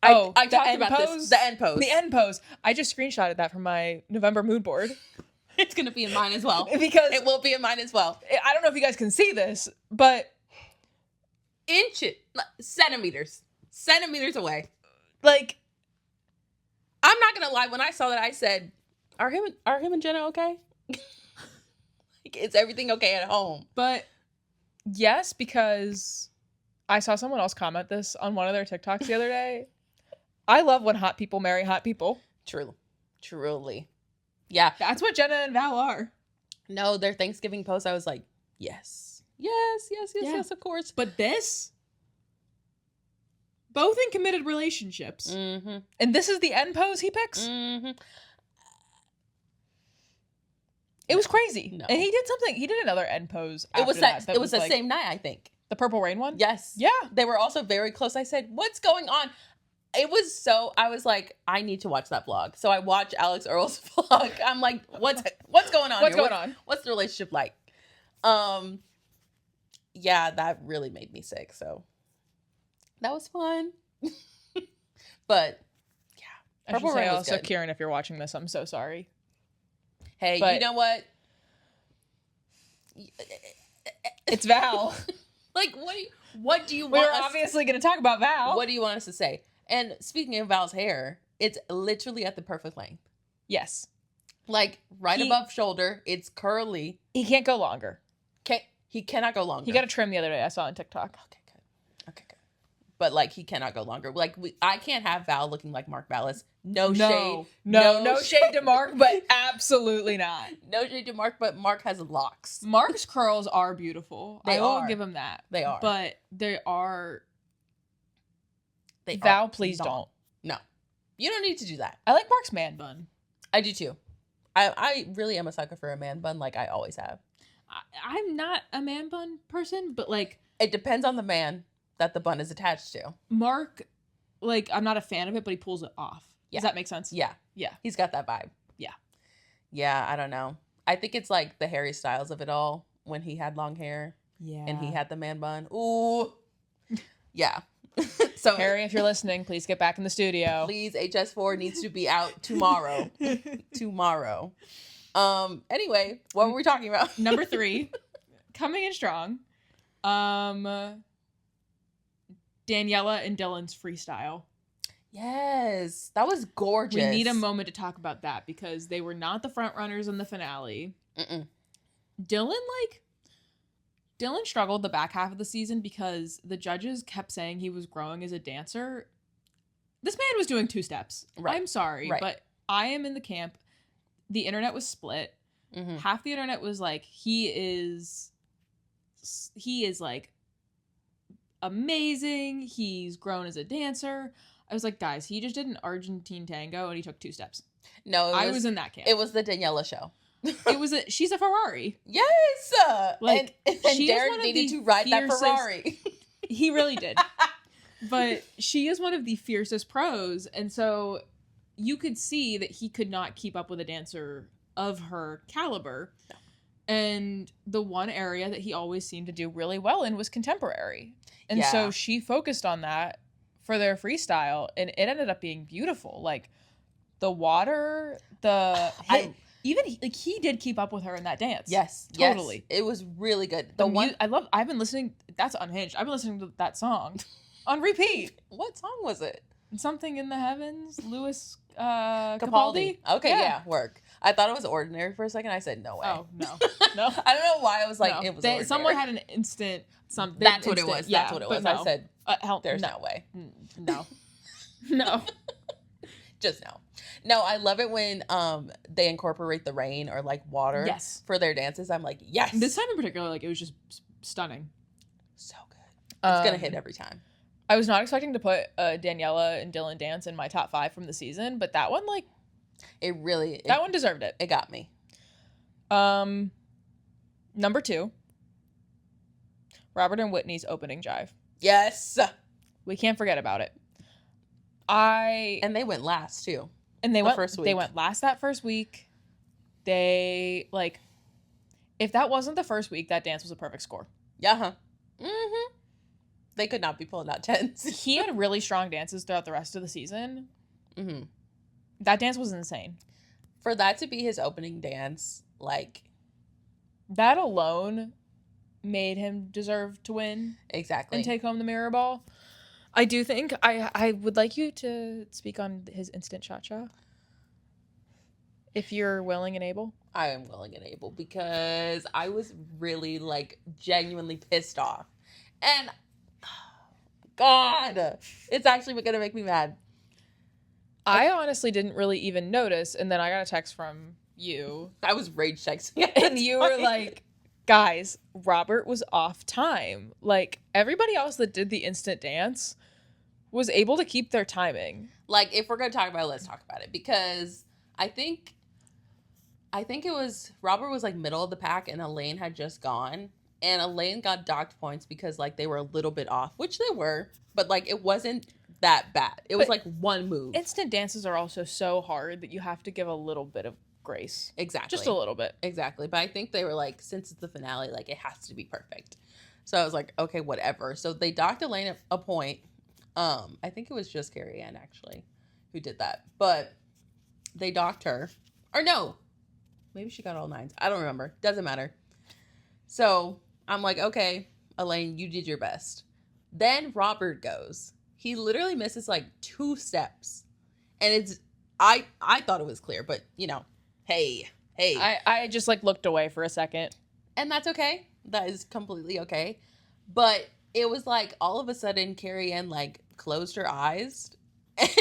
talked about this. The end pose. The end pose. I just screenshotted that from my November mood board. It's gonna be in mine as well. Because it will be in mine as well. I don't know if you guys can see this, but centimeters away. Like, I'm not gonna lie. When I saw that, I said, "Are him and Jenna okay? Like, is everything okay at home?" But yes, because I saw someone else comment this on one of their TikToks the other day. I love when hot people marry hot people. Truly. Yeah. That's what Jenna and Val are. No, their Thanksgiving post, I was like, yes, of course. But this, both in committed relationships. Mm-hmm. And this is the end pose he picks? Mm-hmm. It was crazy. No. And he did another end pose. It was the like, same night, I think. The Purple Rain one? Yes. Yeah. They were also very close. I said, what's going on? It was so, I was like, I need to watch that vlog. So I watched Alex Earl's vlog. I'm like, what's going on? What's going on? What's the relationship like? Yeah, that really made me sick. So that was fun. But yeah, I should Purple say Rain was also, good. Kieran, if you're watching this, I'm so sorry. Hey, But- you know what? It's Val. Like, what do you We're want us obviously going to talk about Val. What do you want us to say? And speaking of Val's hair, it's literally at the perfect length. Yes. Like right above shoulder. It's curly. He can't go longer. He cannot go longer. He got a trim the other day. I saw on TikTok. Okay, good. But like he cannot go longer. Like I can't have Val looking like Mark Ballas. No shade. No shade to Mark, but absolutely not. No shade to Mark, but Mark has locks. Mark's curls are beautiful. They I will are. give him that. They are. But they are. They Val, are please not. don't. No. You don't need to do that. I like Mark's man bun. I do too. I really am a sucker for a man bun like I always have. I'm not a man bun person, but like It depends on the man that the bun is attached to. Mark, like I'm not a fan of it, but he pulls it off. Yeah. Does that make sense? Yeah. Yeah. He's got that vibe. Yeah. Yeah, I don't know. I think it's like the Harry Styles of it all when he had long hair Yeah. and he had the man bun. Ooh. Yeah. So Harry, if you're listening, please get back in the studio. please, HS4 needs to be out tomorrow. Tomorrow. Anyway, what were we talking about? Number 3, coming in strong. Daniela and Dylan's freestyle. Yes, that was gorgeous. We need a moment to talk about that because they were not the front runners in the finale. Mm-mm. Dylan struggled the back half of the season because the judges kept saying he was growing as a dancer. This man was doing 2 steps. Right. I'm sorry, Right. but I am in the camp. The internet was split. Mm-hmm. Half the internet was like, he is like amazing. He's grown as a dancer. I was like, guys, he just did an Argentine tango and he took 2 steps. No, I was in that camp. It was the Daniela show. She's a Ferrari. Yes. Like, and she is Derek one of needed the to ride that fiercest- Ferrari. He really did. But she is one of the fiercest pros. And so you could see that he could not keep up with a dancer of her caliber. No. And the one area that he always seemed to do really well in was contemporary. And Yeah. so she focused on that for their freestyle. And it ended up being beautiful. Like the water, he did keep up with her in that dance. Yes, Totally. Yes. It was really good. I've been listening. That's Unhinged. I've been listening to that song on repeat. What song was it? Something in the Heavens, Louis Capaldi. Capaldi. Okay, yeah, work. I thought it was Ordinary for a second. I said no way. Oh no, no. I don't know why I was like No. it was. Ordinary. Someone had an instant something. That's what it instant- was. Yeah, That's what it but was. No. I said there's no. no way. No, no. Just no. No, I love it when they incorporate the rain or like water Yes. for their dances. I'm like, yes. This time in particular, like it was just stunning. So good. It's gonna hit every time. I was not expecting to put Daniela and Dylan dance in my top 5 from the season, but that one, like, that one deserved it. It got me. Number 2, Robert and Whitney's opening jive. Yes. We can't forget about it. And they went last too. they went first week. They went last that first week. They like, if that wasn't the first week, that dance was a perfect score. Yeah. Huh. Mm-hmm. They could not be pulling out 10s. He had really strong dances throughout the rest of the season. Mm-hmm. That dance was insane. For that to be his opening dance, like That alone made him deserve to win exactly and take home the mirror ball. I do think I would like you to speak on his instant cha-cha. If you're willing and able. I am willing and able because I was really like genuinely pissed off. And God, it's actually gonna make me mad. I honestly didn't really even notice, and then I got a text from you. I was rage texting. And you were like, guys, Robert was off time. Like, everybody else that did the instant dance was able to keep their timing. Like, if we're gonna talk about it, let's talk about it. Because I think it was Robert was like middle of the pack and Elaine had just gone. And Elaine got docked points because like they were a little bit off, which they were, but like it wasn't that bad. It was like one move. Instant dances are also so hard that you have to give a little bit of grace. Exactly. Just a little bit. Exactly. But I think they were like, since it's the finale, like, it has to be perfect. So I was like, okay, whatever. So they docked Elaine a point. I think it was just Carrie Ann, actually, who did that. But they docked her. Or no. Maybe she got all 9s. I don't remember. Doesn't matter. So I'm like, okay, Elaine, you did your best. Then Robert goes. He literally misses like 2 steps. And it's, I thought it was clear, but hey. I just like looked away for a second. And that's okay. That is completely okay. But it was like all of a sudden Carrie Ann like closed her eyes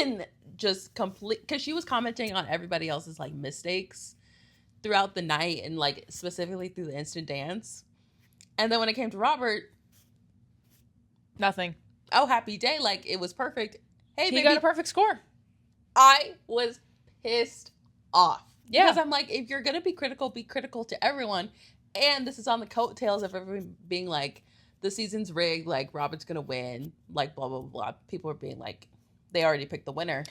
and just because she was commenting on everybody else's like mistakes throughout the night and like specifically through the instant dance. And then when it came to Robert, nothing. Oh, happy day. Like, it was perfect. Hey, he got a perfect score. I was pissed off. Yeah. Because I'm like, if you're going to be critical to everyone. And this is on the coattails of everyone being like, the season's rigged. Like, Robert's going to win. Like, blah, blah, blah. People are being like, they already picked the winner.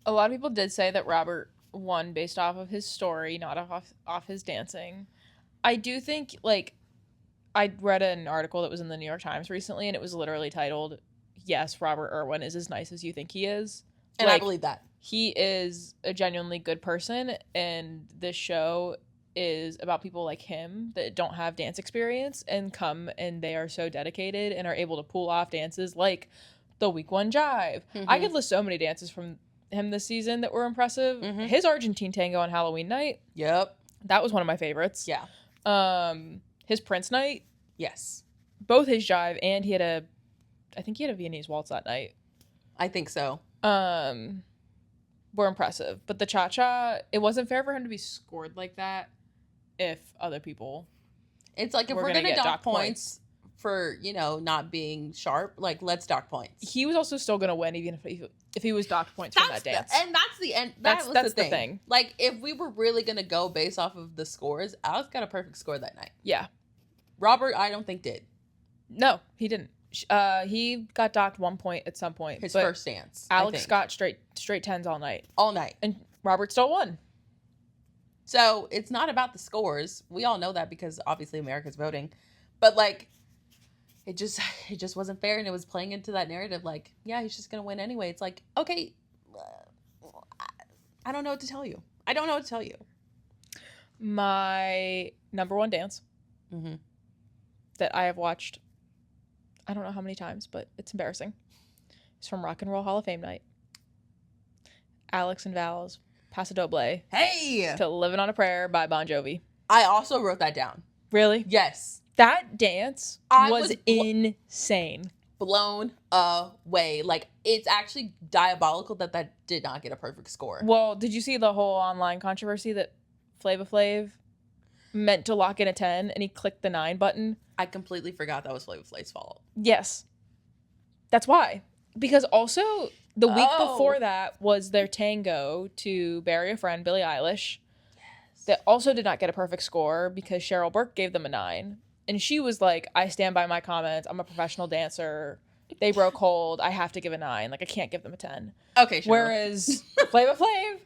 A lot of people did say that Robert won based off of his story, not off his dancing. I do think, like, I read an article that was in the New York Times recently, and it was literally titled, "Yes, Robert Irwin is as nice as you think he is." And like, I believe that. He is a genuinely good person, and this show is about people like him that don't have dance experience and come and they are so dedicated and are able to pull off dances like the Week 1 Jive. Mm-hmm. I could list so many dances from him this season that were impressive. Mm-hmm. His Argentine tango on Halloween night. Yep. That was one of my favorites. Yeah. His Prince night. Yes. Both his jive and I think he had a Viennese waltz that night. I think so. Were impressive. But the cha-cha, it wasn't fair for him to be scored like that if other people It's like, if we're going to dock points for, not being sharp, like, let's dock points. He was also still going to win even if he was docked points from that dance. And that's the end. That's the thing. Like, if we were really going to go based off of the scores, Alex got a perfect score that night. Yeah. Robert, I don't think did. No, he didn't. He got docked 1 point at some point. His first dance. Alex got straight 10s all night. All night. And Robert still won. So it's not about the scores. We all know that because obviously America's voting. But like, it just wasn't fair, and it was playing into that narrative like, yeah, he's just gonna win anyway. It's like, okay, I don't know what to tell you. I don't know what to tell you. My number 1 dance that I have watched, I don't know how many times, but it's embarrassing. It's from Rock and Roll Hall of Fame night. Alex and Val's Paso Doble. Hey! To Living on a Prayer by Bon Jovi. I also wrote that down. Really? Yes. That dance was insane. Blown away. Like, it's actually diabolical that did not get a perfect score. Well, did you see the whole online controversy that Flava Flav meant to lock in a 10 and he clicked the 9 button? I completely forgot that was Flava Flav's fault. Yes. That's why. Because also, the week before that was their tango to Bury a Friend, Billie Eilish. Yes. That also did not get a perfect score because Cheryl Burke gave them a 9. And she was like, I stand by my comments. I'm a professional dancer. They broke hold. I have to give a 9. Like, I can't give them a 10. Okay, Cheryl. Whereas Flava Flav,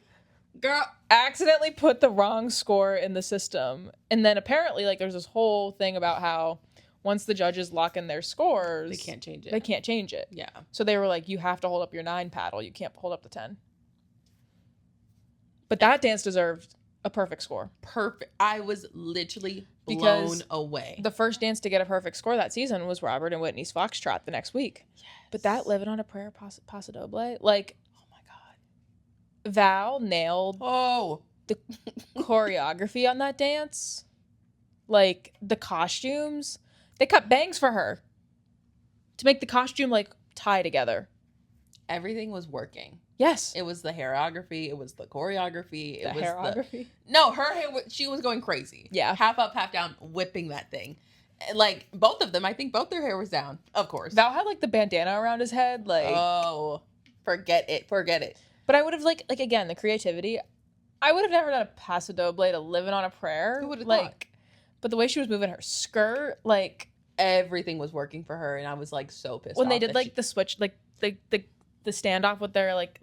girl, accidentally put the wrong score in the system. And then apparently, like, there's this whole thing about how once the judges lock in their scores, they can't change it. They can't change it. Yeah. So they were like, you have to hold up your 9 paddle. You can't hold up the 10. But that dance deserved a perfect score. Perfect. I was literally blown away. The first dance to get a perfect score that season was Robert and Whitney's Foxtrot the next week. Yes. But that Living on a Prayer Paso Doble, like, oh my God. Val nailed the choreography on that dance. Like, the costumes. They cut bangs for her to make the costume, like, tie together. Everything was working. Yes. It was the hairography. It was the choreography. The hairography? No, her hair, she was going crazy. Yeah. Half up, half down, whipping that thing. Like, both of them, I think both their hair was down, of course. Val had, like, the bandana around his head. Like, oh, forget it. But I would have, like again, the creativity. I would have never done a Paso Doble to Living on a Prayer. Who would have thought? But the way she was moving her skirt, like, everything was working for her, and I was, like, so pissed off. When they did, like, the switch, like, the standoff with their, like...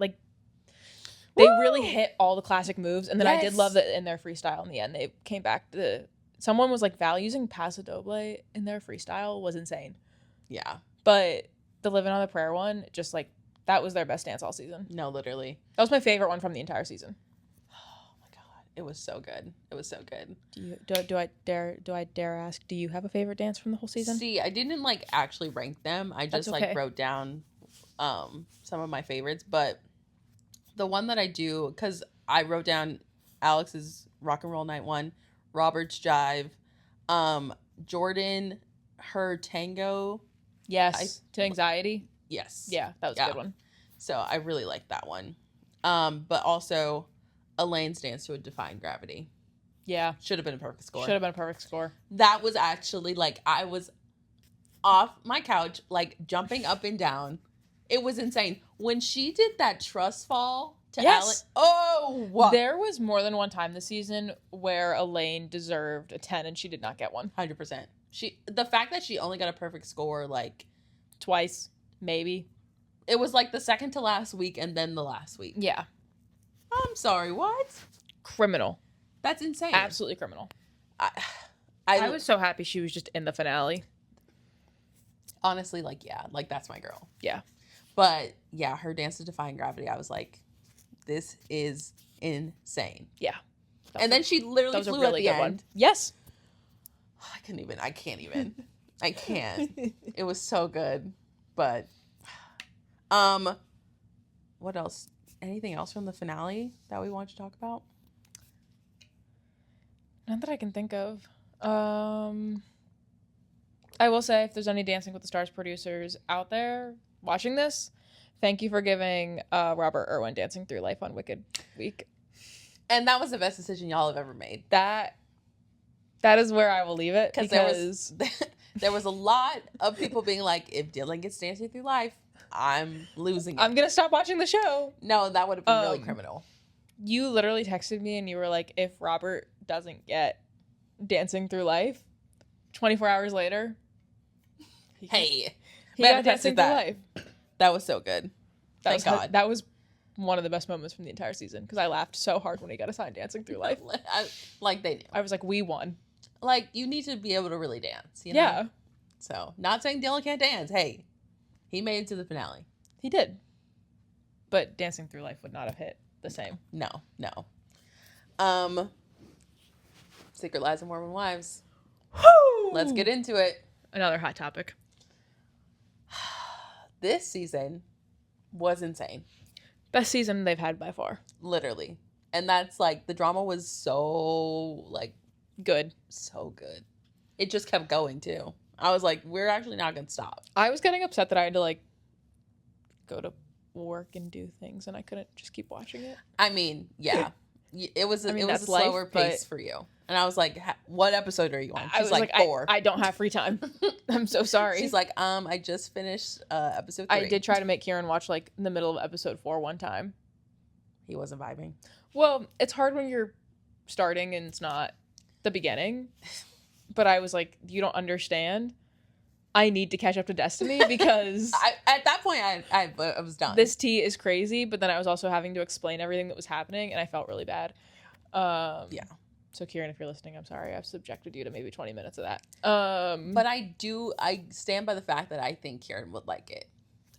They really hit all the classic moves, and then I did Yes. love that in their freestyle in the end. They came back to someone was like Val using Paso Doble in their freestyle was insane. Yeah. But the Living on the Prayer one, just like that was their best dance all season. No, literally. That was my favorite one from the entire season. Oh my god, it was so good. It was so good. Do I dare ask? Do you have a favorite dance from the whole season? See, I didn't like actually rank them. I just okay. like wrote down some of my favorites, but the one that I do, because I wrote down Alex's Rock and Roll Night 1, Robert's Jive, Jordan, her Tango. Yes, to Anxiety. Yes. Yeah, that was a good one. So I really liked that one. But also Elaine's Dance to a Defying Gravity. Yeah. Should have been a perfect score. Should have been a perfect score. That was actually like, I was off my couch, like jumping up and down. It was insane. When she did that trust fall to Ellen. Oh, what? There was more than one time this season where Elaine deserved a 10 and she did not get one. 100%. The fact that she only got a perfect score, like twice, maybe. It was like the second to last week and then the last week. Yeah. I'm sorry, what? Criminal. That's insane. Absolutely criminal. I was so happy she was just in the finale. Honestly, like, yeah, like that's my girl. Yeah. But yeah, her Dance to Defying Gravity, I was like, this is insane. Yeah. And then she literally flew at the end. One. Yes. I can't even. I can't. It was so good. But what else? Anything else from the finale that we want to talk about? Not that I can think of. I will say, if there's any Dancing with the Stars producers out there watching this, thank you for giving Robert Irwin Dancing Through Life on Wicked Week. And that was the best decision y'all have ever made. That is where I will leave it, because there was a lot of people being like, if Dylan gets Dancing Through Life, I'm losing it. I'm going to stop watching the show. No, that would have been really criminal. You literally texted me and you were like, if Robert doesn't get Dancing Through Life, 24 hours later, he got Dancing Through Life. That was so good. Thank God. That was one of the best moments from the entire season, because I laughed so hard when he got assigned Dancing Through Life. Like they knew. I was like, we won. Like, you need to be able to really dance, you know? Yeah. So, not saying Dylan can't dance. Hey, he made it to the finale. He did. But Dancing Through Life would not have hit the same. No. Secret Lives of Mormon Wives. Woo! Let's get into it. Another hot topic. This season was insane. Best season they've had by far. Literally. And that's like, the drama was so, like, good. So good. It just kept going, too. I was like, we're actually not going to stop. I was getting upset that I had to, like, go to work and do things, and I couldn't just keep watching it. I mean, yeah. It was a slower pace for you. And I was like, what episode are you on? She's like 4. I don't have free time. I'm so sorry. She's like, I just finished episode 3. I did try to make Kieran watch, like, in the middle of episode 4 one time. He wasn't vibing. Well, it's hard when you're starting and it's not the beginning. But I was like, you don't understand. I need to catch up to Destiny, because at that point I was done. This tea is crazy, but then I was also having to explain everything that was happening, and I felt really bad. Yeah. So Kieran, if you're listening, I'm sorry. I've subjected you to maybe 20 minutes of that. But I stand by the fact that I think Kieran would like it.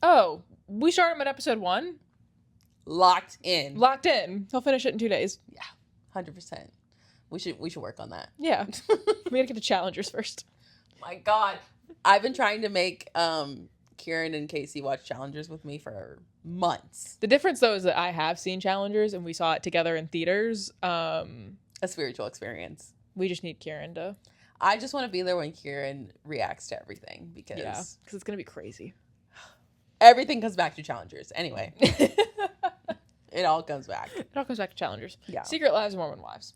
Oh, we started him at episode 1. Locked in. He'll finish it in 2 days. Yeah, 100%. We should work on that. Yeah. We gotta get to challengers first. My God. I've been trying to make Kieran and Casey watch challengers with me for months. The difference, though, is that I have seen challengers and we saw it together in theaters. A spiritual experience. We just need Kieran to... I just want to be there when Kieran reacts to everything, because... Yeah, because it's going to be crazy. Everything comes back to challengers. Anyway. It all comes back. It all comes back to challengers. Yeah. Secret Lives of Mormon Wives.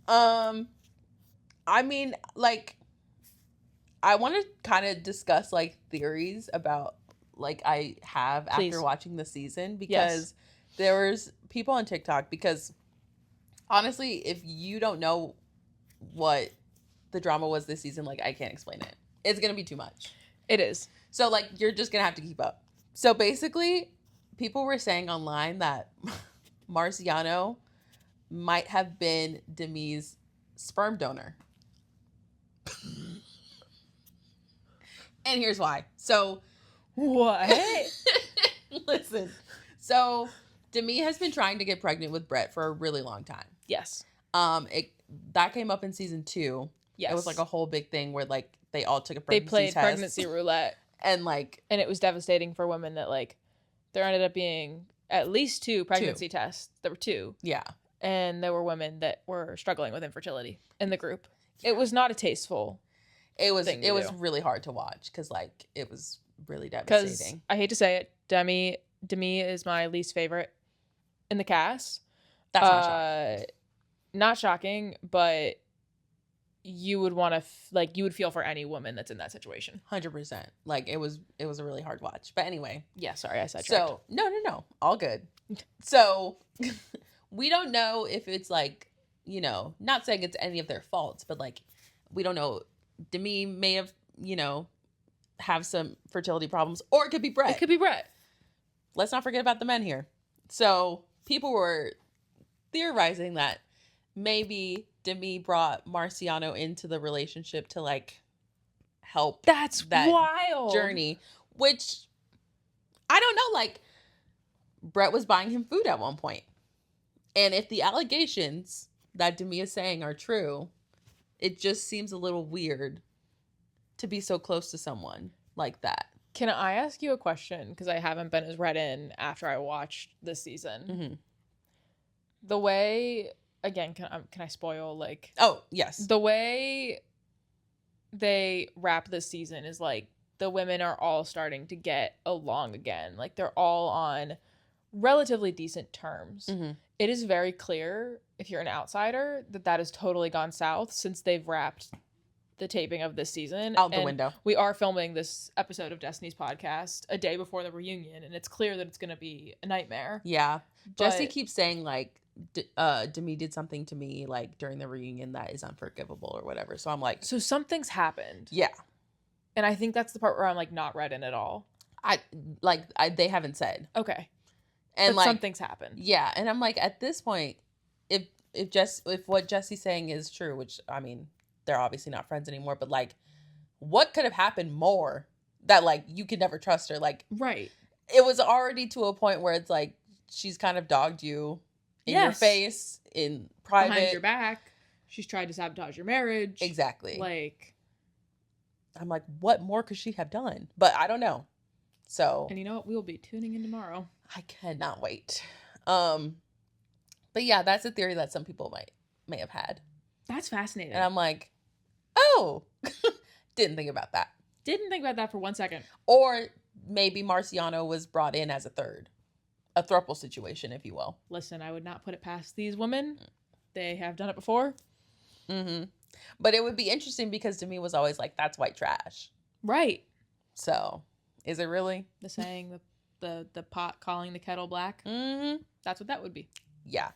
I mean, like, I want to kind of discuss, like, theories about, like, I have after watching the season, because there was people on TikTok, because honestly, if you don't know what the drama was this season, like, I can't explain it. It's going to be too much. It is. So, like, you're just going to have to keep up. So, basically, people were saying online that Marciano might have been Demi's sperm donor. And here's why. So, what? Listen. So, Demi has been trying to get pregnant with Brett for a really long time. Yes. That came up in season 2. Yes. It was like a whole big thing where like they all took a They pregnancy played test. pregnancy roulette. And like, and it was devastating for women that like there ended up being at least 2 pregnancy tests. There were 2. Yeah. And there were women that were struggling with infertility in the group. It was not a tasteful. It was really hard to watch because like it was really Because devastating. I hate to say it, Demi is my least favorite in the cast. That's not shocking. Not shocking, but you would want to you would feel for any woman that's in that situation. 100%. Like it was a really hard watch. But anyway. Yeah, sorry, I sidetracked. So no, all good. So we don't know if it's like, you know, not saying it's any of their faults, but like we don't know. Demi may have, you know, have some fertility problems, or it could be Brett. It could be Brett. Let's not forget about the men here. So people were theorizing that maybe Demi brought Marciano into the relationship to like help that wild journey, which I don't know. Like Brett was buying him food at one point, and if the allegations that Demi is saying are true, it just seems a little weird to be so close to someone like that. Can I ask you a question? Because I haven't been as read in after I watched this season. Mm-hmm. The way, again, can I spoil? Like, oh yes, the way they wrap this season is like the women are all starting to get along again. Like they're all on relatively decent terms. Mm-hmm. It is very clear, if you're an outsider, that has totally gone south since they've wrapped the taping of this season. Out the window. We are filming this episode of Destiny's podcast a day before the reunion, and it's clear that it's going to be a nightmare. Yeah. Jesse keeps saying, like, Demi did something to me, like, during the reunion that is unforgivable or whatever. So I'm like... So something's happened. Yeah. And I think that's the part where I'm, like, not read in at all. They haven't said. Okay. And but like something's happened. Yeah. And I'm like, at this point, if what Jesse's saying is true, which, I mean... they're obviously not friends anymore, but like what could have happened more that like you could never trust her? Like, right. It was already to a point where it's like she's kind of dogged you in your face, in private, behind your back. She's tried to sabotage your marriage. Exactly. Like, I'm like, what more could she have done? But I don't know. So, and you know what? We'll be tuning in tomorrow. I cannot wait. But yeah, that's a theory that some people may have had. That's fascinating. And I'm like, oh, didn't think about that. Didn't think about that for 1 second. Or maybe Marciano was brought in as a throuple situation, if you will. Listen, I would not put it past these women. They have done it before. Mm-hmm. But it would be interesting because to me was always like, that's white trash. Right. So, is it really? The saying, the pot calling the kettle black? Mm-hmm. That's what that would be. Yeah.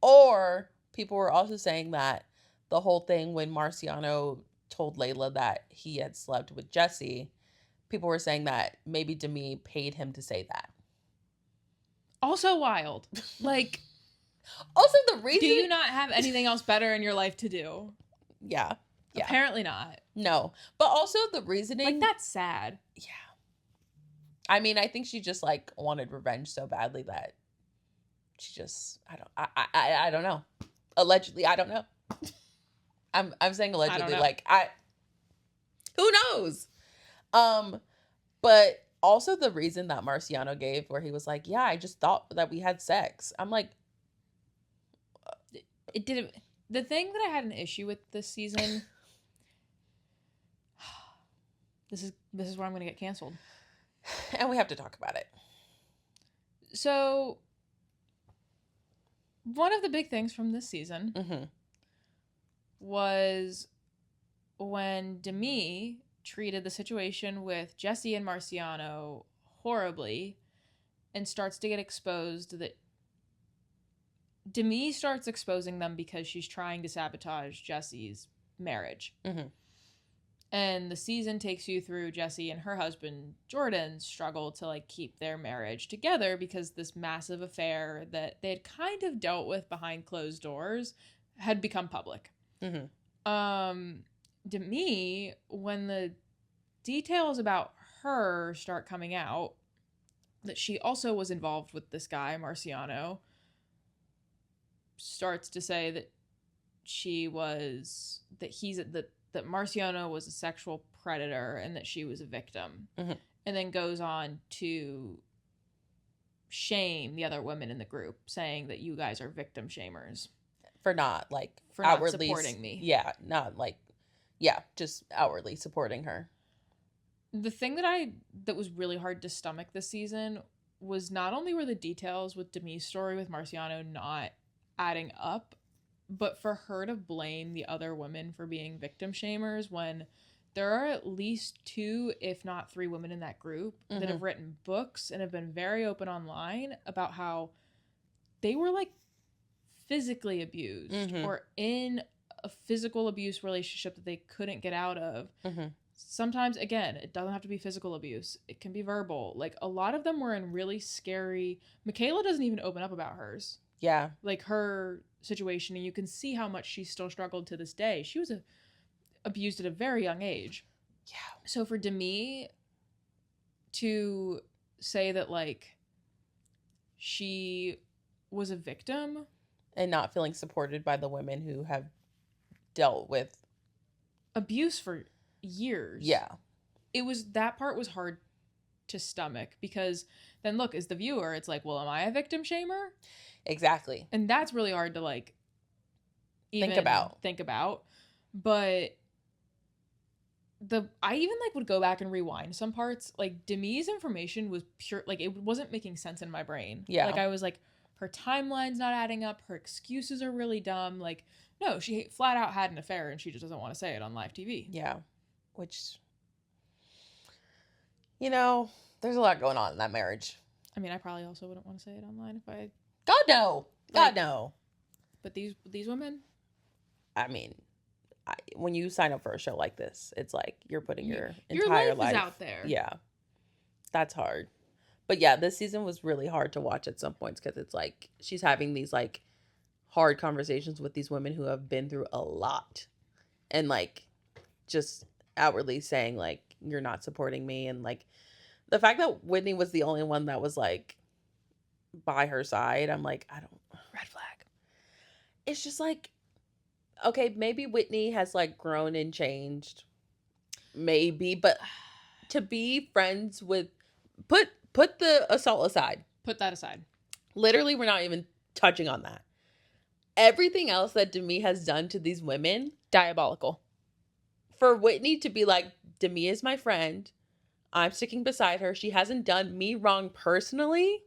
Or people were also saying that the whole thing when Marciano told Layla that he had slept with Jesse, people were saying that maybe Demi paid him to say that. Also wild. Like, also the reason... Do you not have anything else better in your life to do? Yeah. Apparently not. No. But also the reasoning... Like, that's sad. Yeah. I mean, I think she just, like, wanted revenge so badly that she just... I don't know. Allegedly, I don't know. I'm saying allegedly, like who knows? But also the reason that Marciano gave where he was like, yeah, I just thought that we had sex. I'm like, it didn't. The thing that I had an issue with this season, this is where I'm going to get canceled. And we have to talk about it. So one of the big things from this season was when Demi treated the situation with Jesse and Marciano horribly and starts to get exposed that Demi starts exposing them because she's trying to sabotage Jesse's marriage. And the season takes you through Jessie and her husband Jordan's struggle to like keep their marriage together because this massive affair that they had kind of dealt with behind closed doors had become public. To me, when the details about her start coming out, that she also was involved with this guy Marciano, starts to say that that Marciano was a sexual predator and that she was a victim. And then goes on to shame the other women in the group, saying that you guys are victim shamers for not outwardly supporting me. Yeah, not just outwardly supporting her. The thing that was really hard to stomach this season was not only were the details with Demi's story with Marciano not adding up, but for her to blame the other women for being victim shamers when there are at least 2, if not 3 women in that group that have written books and have been very open online about how they were like physically abused or in a physical abuse relationship that they couldn't get out of. Sometimes, again, it doesn't have to be physical abuse. It can be verbal. Like, a lot of them were in really scary... Michaela doesn't even open up about hers. Yeah. Like, her situation, and you can see how much she still struggled to this day. She was abused at a very young age. Yeah. So for Demi to say that, like, she was a victim... And not feeling supported by the women who have dealt with... abuse for years. Yeah. That part was hard to stomach because then look, as the viewer, it's like, well, am I a victim shamer? Exactly. And that's really hard to like think about. But I even like would go back and rewind some parts. Like Demi's information was pure, like it wasn't making sense in my brain. Yeah. Like I was like, her timeline's not adding up, her excuses are really dumb. Like, no, she flat out had an affair and she just doesn't want to say it on live TV. Yeah. Which, there's a lot going on in that marriage. I mean, I probably also wouldn't want to say it online if I... God, no. God, no. But these women? I mean, when you sign up for a show like this, it's like you're putting your entire life is out there. Yeah. That's hard. But yeah, this season was really hard to watch at some points because it's like she's having these like hard conversations with these women who have been through a lot and like just outwardly saying like you're not supporting me, and like the fact that Whitney was the only one that was like by her side, I'm like, red flag. It's just like, okay, maybe Whitney has like grown and changed, maybe, but to be friends with put the assault aside, put that aside, literally we're not even touching on that. Everything else that Demi has done to these women, diabolical. For Whitney to be like, Demi is my friend, I'm sticking beside her, she hasn't done me wrong personally,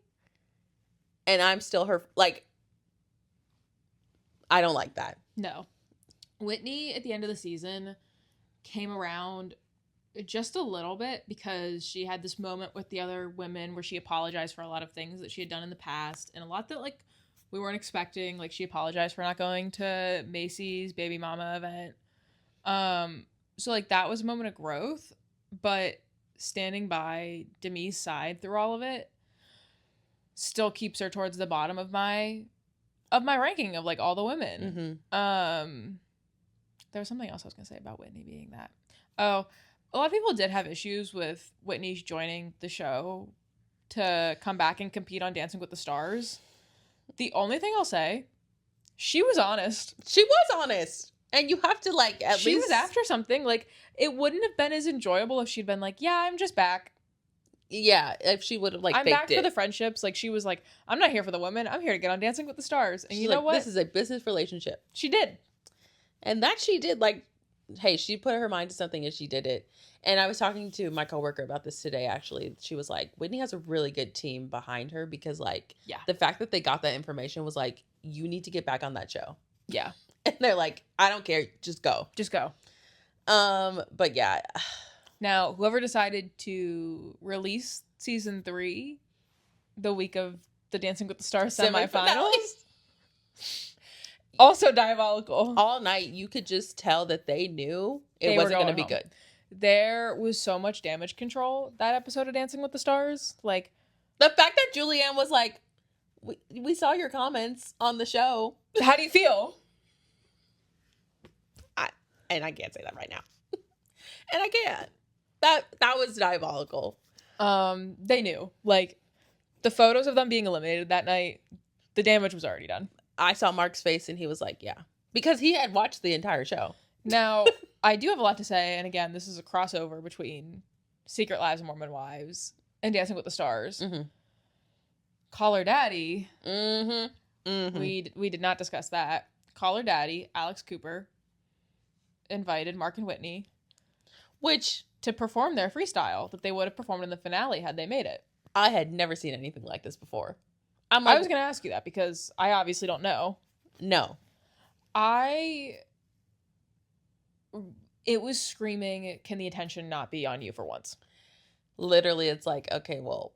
and I'm still her, like, I don't like that. No. Whitney, at the end of the season, came around just a little bit because she had this moment with the other women where she apologized for a lot of things that she had done in the past, and a lot that, like, we weren't expecting. Like, she apologized for not going to Macy's baby mama event. So, like, that was a moment of growth, but standing by Demi's side through all of it still keeps her towards the bottom of my ranking of, like, all the women. There was something else I was going to say about Whitney being that. Oh, a lot of people did have issues with Whitney joining the show to come back and compete on Dancing with the Stars. The only thing I'll say, she was honest. She was honest. And you have to, like, at least... She was after something. Like, it wouldn't have been as enjoyable if she'd been like, yeah, I'm just back. Yeah, if she would have, like, I'm back for the friendships. Like, she was like, I'm not here for the women. I'm here to get on Dancing with the Stars. And you know what? This is a business relationship. She did. And that she did, like, hey, she put her mind to something and she did it. And I was talking to my coworker about this today, actually. She was like, Whitney has a really good team behind her because, like, the fact that they got that information was like, you need to get back on that show. Yeah. And they're like, I don't care. Just go. Just go. But yeah. Now, whoever decided to release season 3 the week of the Dancing with the Stars semifinals, also diabolical. All night, you could just tell that they knew it wasn't going to be good. there was so much damage control that episode of Dancing with the Stars. Like, the fact that Julianne was like, we saw your comments on the show. how do you feel? And I can't say that right now. And I can't. That was diabolical. They knew. Like, the photos of them being eliminated that night, the damage was already done. I saw Mark's face and he was like, yeah. Because he had watched the entire show. Now, I do have a lot to say, and again, this is a crossover between Secret Lives of Mormon Wives and Dancing with the Stars. Mm-hmm. Call Her Daddy. Mm-hmm. Mm-hmm. We did not discuss that. Call Her Daddy, Alex Cooper, invited Mark and Whitney to perform their freestyle that they would have performed in the finale had they made it. I had never seen anything like this before. I was going to ask you that because I obviously don't know. No. It was screaming, can the attention not be on you for once? Literally, it's like, okay, well,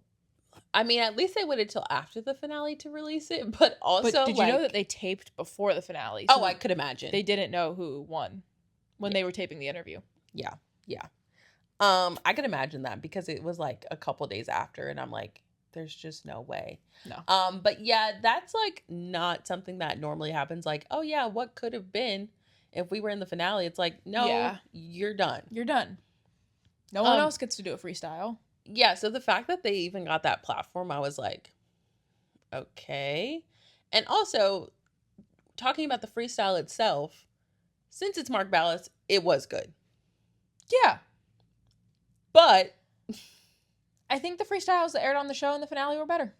I mean, at least they waited till after the finale to release it, but also, but did you know that they taped before the finale? So I could imagine. They didn't know who won when they were taping the interview. Yeah. I could imagine that because it was like a couple days after, and I'm like, there's just no way. No. But yeah, that's like not something that normally happens. Like, oh yeah, what could have been if we were in the finale? It's like, no, you're done. You're done. No one else gets to do a freestyle. Yeah, so the fact that they even got that platform, I was like, okay. And also, talking about the freestyle itself, since it's Mark Ballas, it was good. Yeah. But I think the freestyles that aired on the show in the finale were better.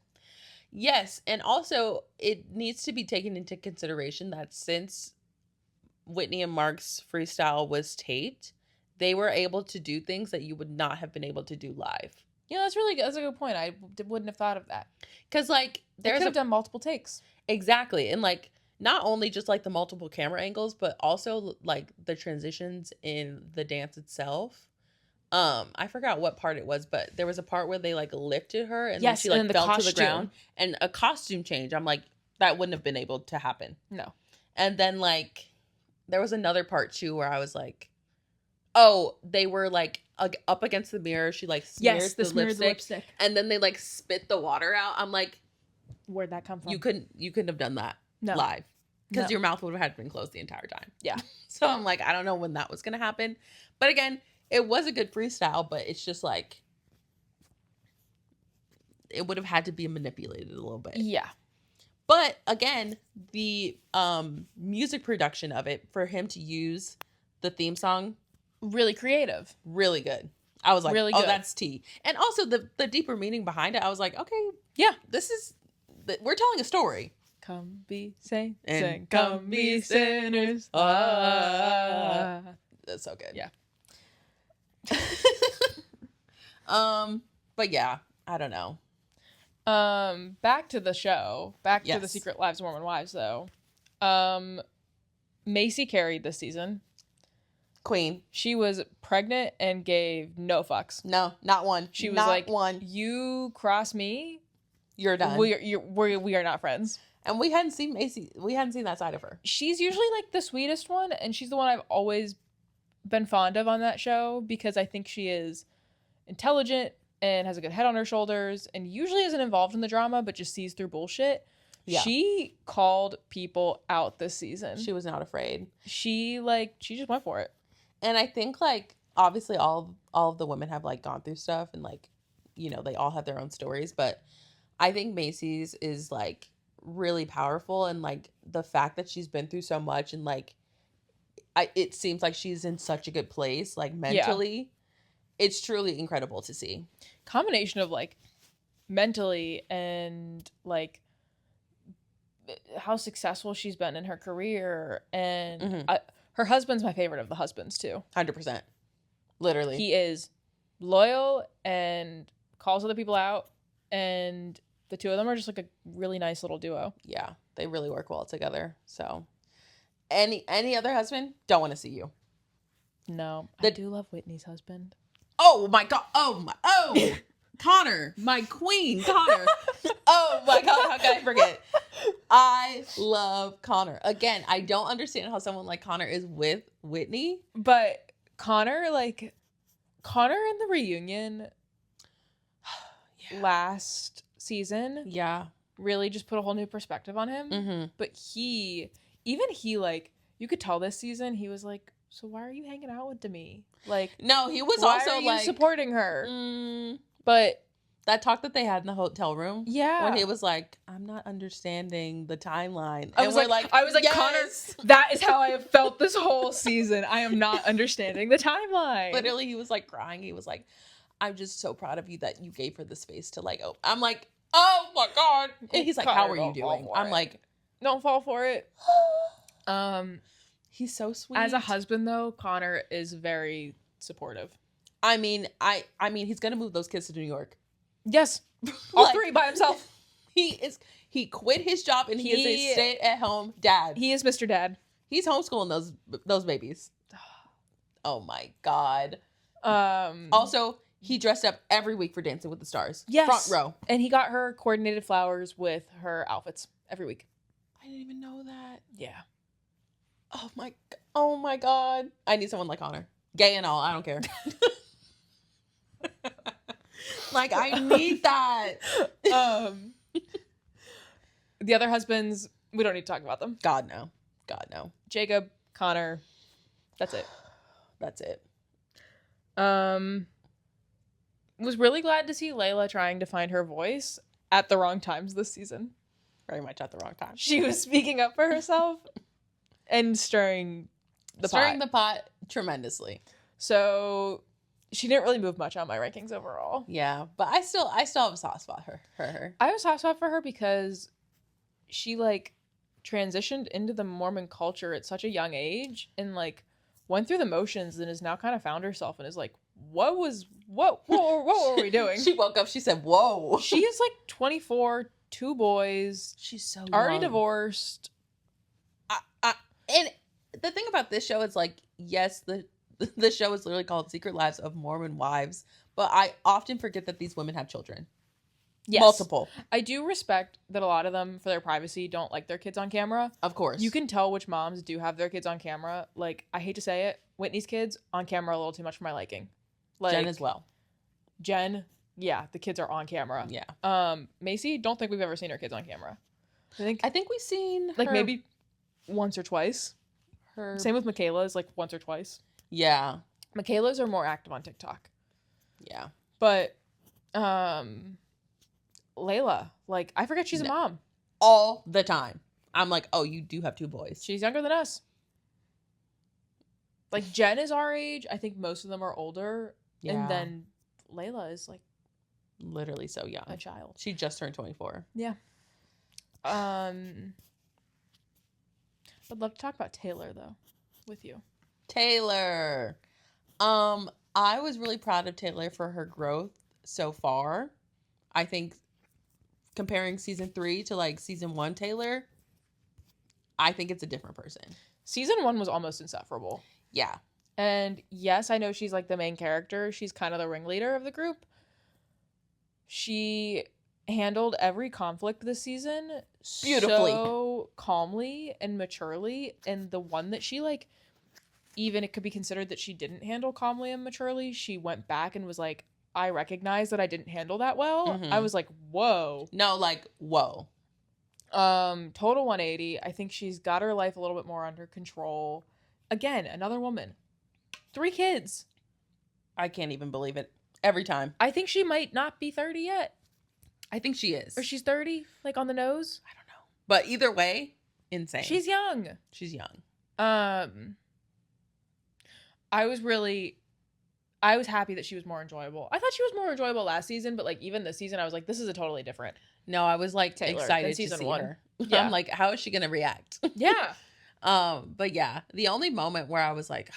Yes, and also it needs to be taken into consideration that since Whitney and Mark's freestyle was taped, they were able to do things that you would not have been able to do live. Yeah, that's really good. That's a good point. I wouldn't have thought of that. Because, like, they could have done multiple takes. Exactly. And, like, not only just, like, the multiple camera angles, but also, like, the transitions in the dance itself. I forgot what part it was, but there was a part where they, like, lifted her and then she, like, fell to the ground. And a costume change. I'm like, that wouldn't have been able to happen. No. And then, like, there was another part, too, where I was like, oh, they were, like, up against the mirror. She, like, smears the lipstick. And then they, like, spit the water out. I'm like, where'd that come from? You couldn't have done that live. Because your mouth would have had been closed the entire time. Yeah. So I'm like, I don't know when that was going to happen. But again, it was a good freestyle, but it's just like, it would have had to be manipulated a little bit. Yeah. But again, the music production of it, for him to use the theme song, really creative. Really good. I was like, really oh, good. that's tea. And also the deeper meaning behind it, I was like, okay, yeah, we're telling a story. Come be saints and come be sinners. That's so good. Yeah. But yeah, I don't know. Back to the show. Back to the Secret Lives of Mormon Wives, though. Macy carried this season. Queen. She was pregnant and gave no fucks. No, not one. She was not like, one. You cross me, you're done. We are not friends. And we hadn't seen Macy. We hadn't seen that side of her. She's usually like the sweetest one, and she's the one I've always been fond of on that show because I think she is intelligent and has a good head on her shoulders and usually isn't involved in the drama but just sees through bullshit. Yeah. She called people out this season. She was not afraid. She just went for it. And I think, like, obviously all of the women have, like, gone through stuff and, like, you know, they all have their own stories, but I think Macy's is, like, really powerful, and, like, the fact that she's been through so much and, like, it seems like she's in such a good place, like, mentally. Yeah. It's truly incredible to see. Combination of, like, mentally and, like, how successful she's been in her career, and her husband's my favorite of the husbands too. 100%. Literally. He is loyal and calls other people out, and the two of them are just like a really nice little duo. Yeah, they really work well together. So any other husband, don't want to see you. No. I do love Whitney's husband. Oh my god. Oh Connor, my queen, Connor. Oh my god, how can I forget? I love Connor. Again, I don't understand how someone like Connor is with Whitney. But Connor, like, Connor in the reunion last season Yeah. really just put a whole new perspective on him. Mm-hmm. But he, like, you could tell this season, he was like, so why are you hanging out with Demi? Like, No, he was why also are you like supporting her? But that talk that they had in the hotel room. yeah, When he was like, I'm not understanding the timeline. I was like, yes! Connor, that is how I have felt this whole season. I am not understanding the timeline. Literally, he was like crying. He was like, I'm just so proud of you that you gave her the space to like, I'm like, oh my God. And he's like, Connor, how are you doing? I'm like, don't fall for it. He's so sweet. As a husband, though, Connor is very supportive. I mean, he's gonna move those kids to New York. Yes, all three by himself. He quit his job and he is a stay-at-home dad. He is Mr. Dad. He's homeschooling those babies. Oh my God. Also, he dressed up every week for Dancing with the Stars. Yes. Front row. And he got her coordinated flowers with her outfits every week. I didn't even know that. Yeah. Oh my God. I need someone like Connor. Gay and all. I don't care. Like, I need that. The other husbands, we don't need to talk about them. God, no. Jacob, Connor. That's it. That's it. Was really glad to see Layla trying to find her voice at the wrong times this season. Very much at the wrong time. She was speaking up for herself and stirring the pot tremendously. So she didn't really move much on my rankings overall. Yeah, but I still have a soft spot for her. I have a soft spot for her because she like transitioned into the Mormon culture at such a young age and like went through the motions and has now kind of found herself and is like, what were we doing? She woke up, she said, whoa. She is like 24, 2 boys. She's so already young. Divorced. And the thing about this show is like, yes, the show is literally called Secret Lives of Mormon Wives, but I often forget that these women have children. Yes. Multiple. I do respect that a lot of them, for their privacy, don't like their kids on camera. Of course. You can tell which moms do have their kids on camera. Like, I hate to say it, Whitney's kids on camera a little too much for my liking. Like, Jen as well. Jen, yeah, the kids are on camera. Yeah. Macy, don't think we've ever seen her kids on camera. I think we've seen like her, maybe once or twice. Her. Same with Michaela's, like once or twice. Yeah. Michaela's are more active on TikTok. Yeah. But Layla, like, I forget she's a mom. All the time. I'm like, oh, you do have 2 boys. She's younger than us. Like, Jen is our age. I think most of them are older. Yeah. And then Layla is, like, literally so young. a child. She just turned 24. Yeah. I'd love to talk about Taylor, though, with you. Taylor. I was really proud of Taylor for her growth so far. I think comparing season 3 to like season 1 Taylor, I think it's a different person. Season 1 was almost insufferable. Yeah. And yes, I know she's like the main character. She's kind of the ringleader of the group. She handled every conflict this season beautifully, so calmly and maturely. And the one that she like, even it could be considered that she didn't handle calmly and maturely, she went back and was like, I recognize that I didn't handle that well. Mm-hmm. I was like, whoa. No, like, whoa. Total 180. I think she's got her life a little bit more under control. Again, another woman. 3 kids. I can't even believe it. Every time. I think she might not be 30 yet. I think she is. Or she's 30, like on the nose. I don't know. But either way, insane. She's young. She's young. I was happy that she was more enjoyable. I thought she was more enjoyable last season, but like even this season, I was like, this is a totally different. No, I was like Taylor excited season to see 1. her. Yeah. I'm like, how is she gonna react? Yeah. But yeah, the only moment where I was like,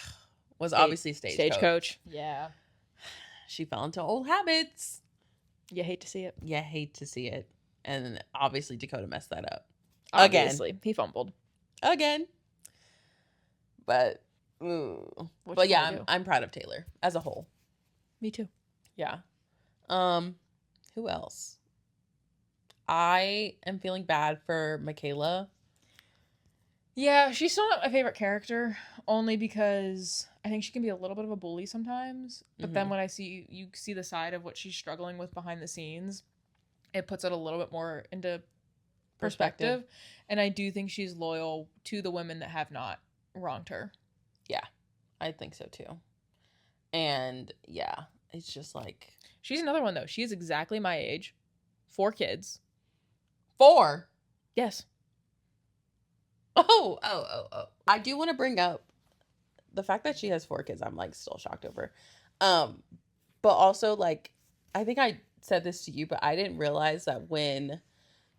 was obviously Stagecoach. Yeah. She fell into old habits. You hate to see it. You hate to see it. And obviously Dakota messed that up. Obviously. He fumbled. Again. But, yeah, I'm proud of Taylor as a whole. Me too. Yeah. Who else? I am feeling bad for Michaela. Yeah, she's still not my favorite character, only because I think she can be a little bit of a bully sometimes, but then when you see the side of what she's struggling with behind the scenes, it puts it a little bit more into perspective. And I do think she's loyal to the women that have not wronged her. Yeah, I think so too. And yeah, it's just like... She's another one, though. She is exactly my age. 4 kids. 4? Yes. Oh. I do want to bring up the fact that she has 4 kids. I'm like still shocked over. But also, like, I think I said this to you, but I didn't realize that when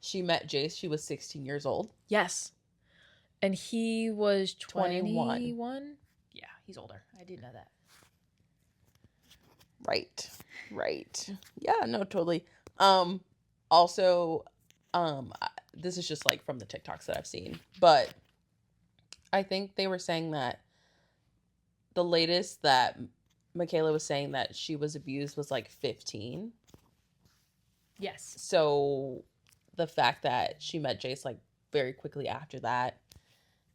she met Jace, she was 16 years old. Yes. And he was 21. Yeah, he's older. I did know that. Right. Yeah, no, totally. Also, this is just like from the TikToks that I've seen, but I think they were saying that the latest that Michaela was saying that she was abused was like 15. Yes. So the fact that she met Jace like very quickly after that,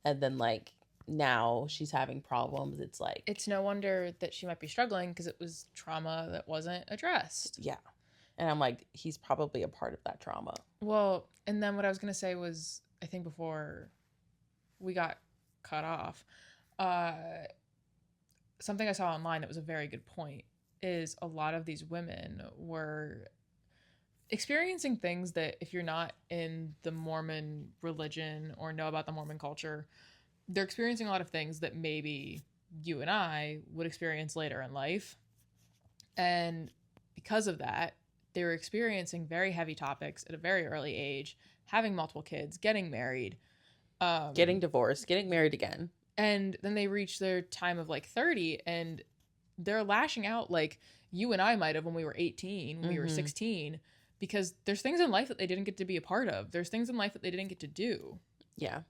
and then like now she's having problems, it's like... It's no wonder that she might be struggling because it was trauma that wasn't addressed. Yeah. And I'm like, he's probably a part of that trauma. Well, and then what I was going to say was, I think before we got cut off, something I saw online that was a very good point is a lot of these women were experiencing things that if you're not in the Mormon religion or know about the Mormon culture, they're experiencing a lot of things that maybe you and I would experience later in life. And because of that, they were experiencing very heavy topics at a very early age, having multiple kids, getting married, getting divorced, getting married again. And then they reach their time of like 30 and they're lashing out like you and I might have when we were 18, when we were 16, because there's things in life that they didn't get to be a part of. There's things in life that they didn't get to do. Yeah.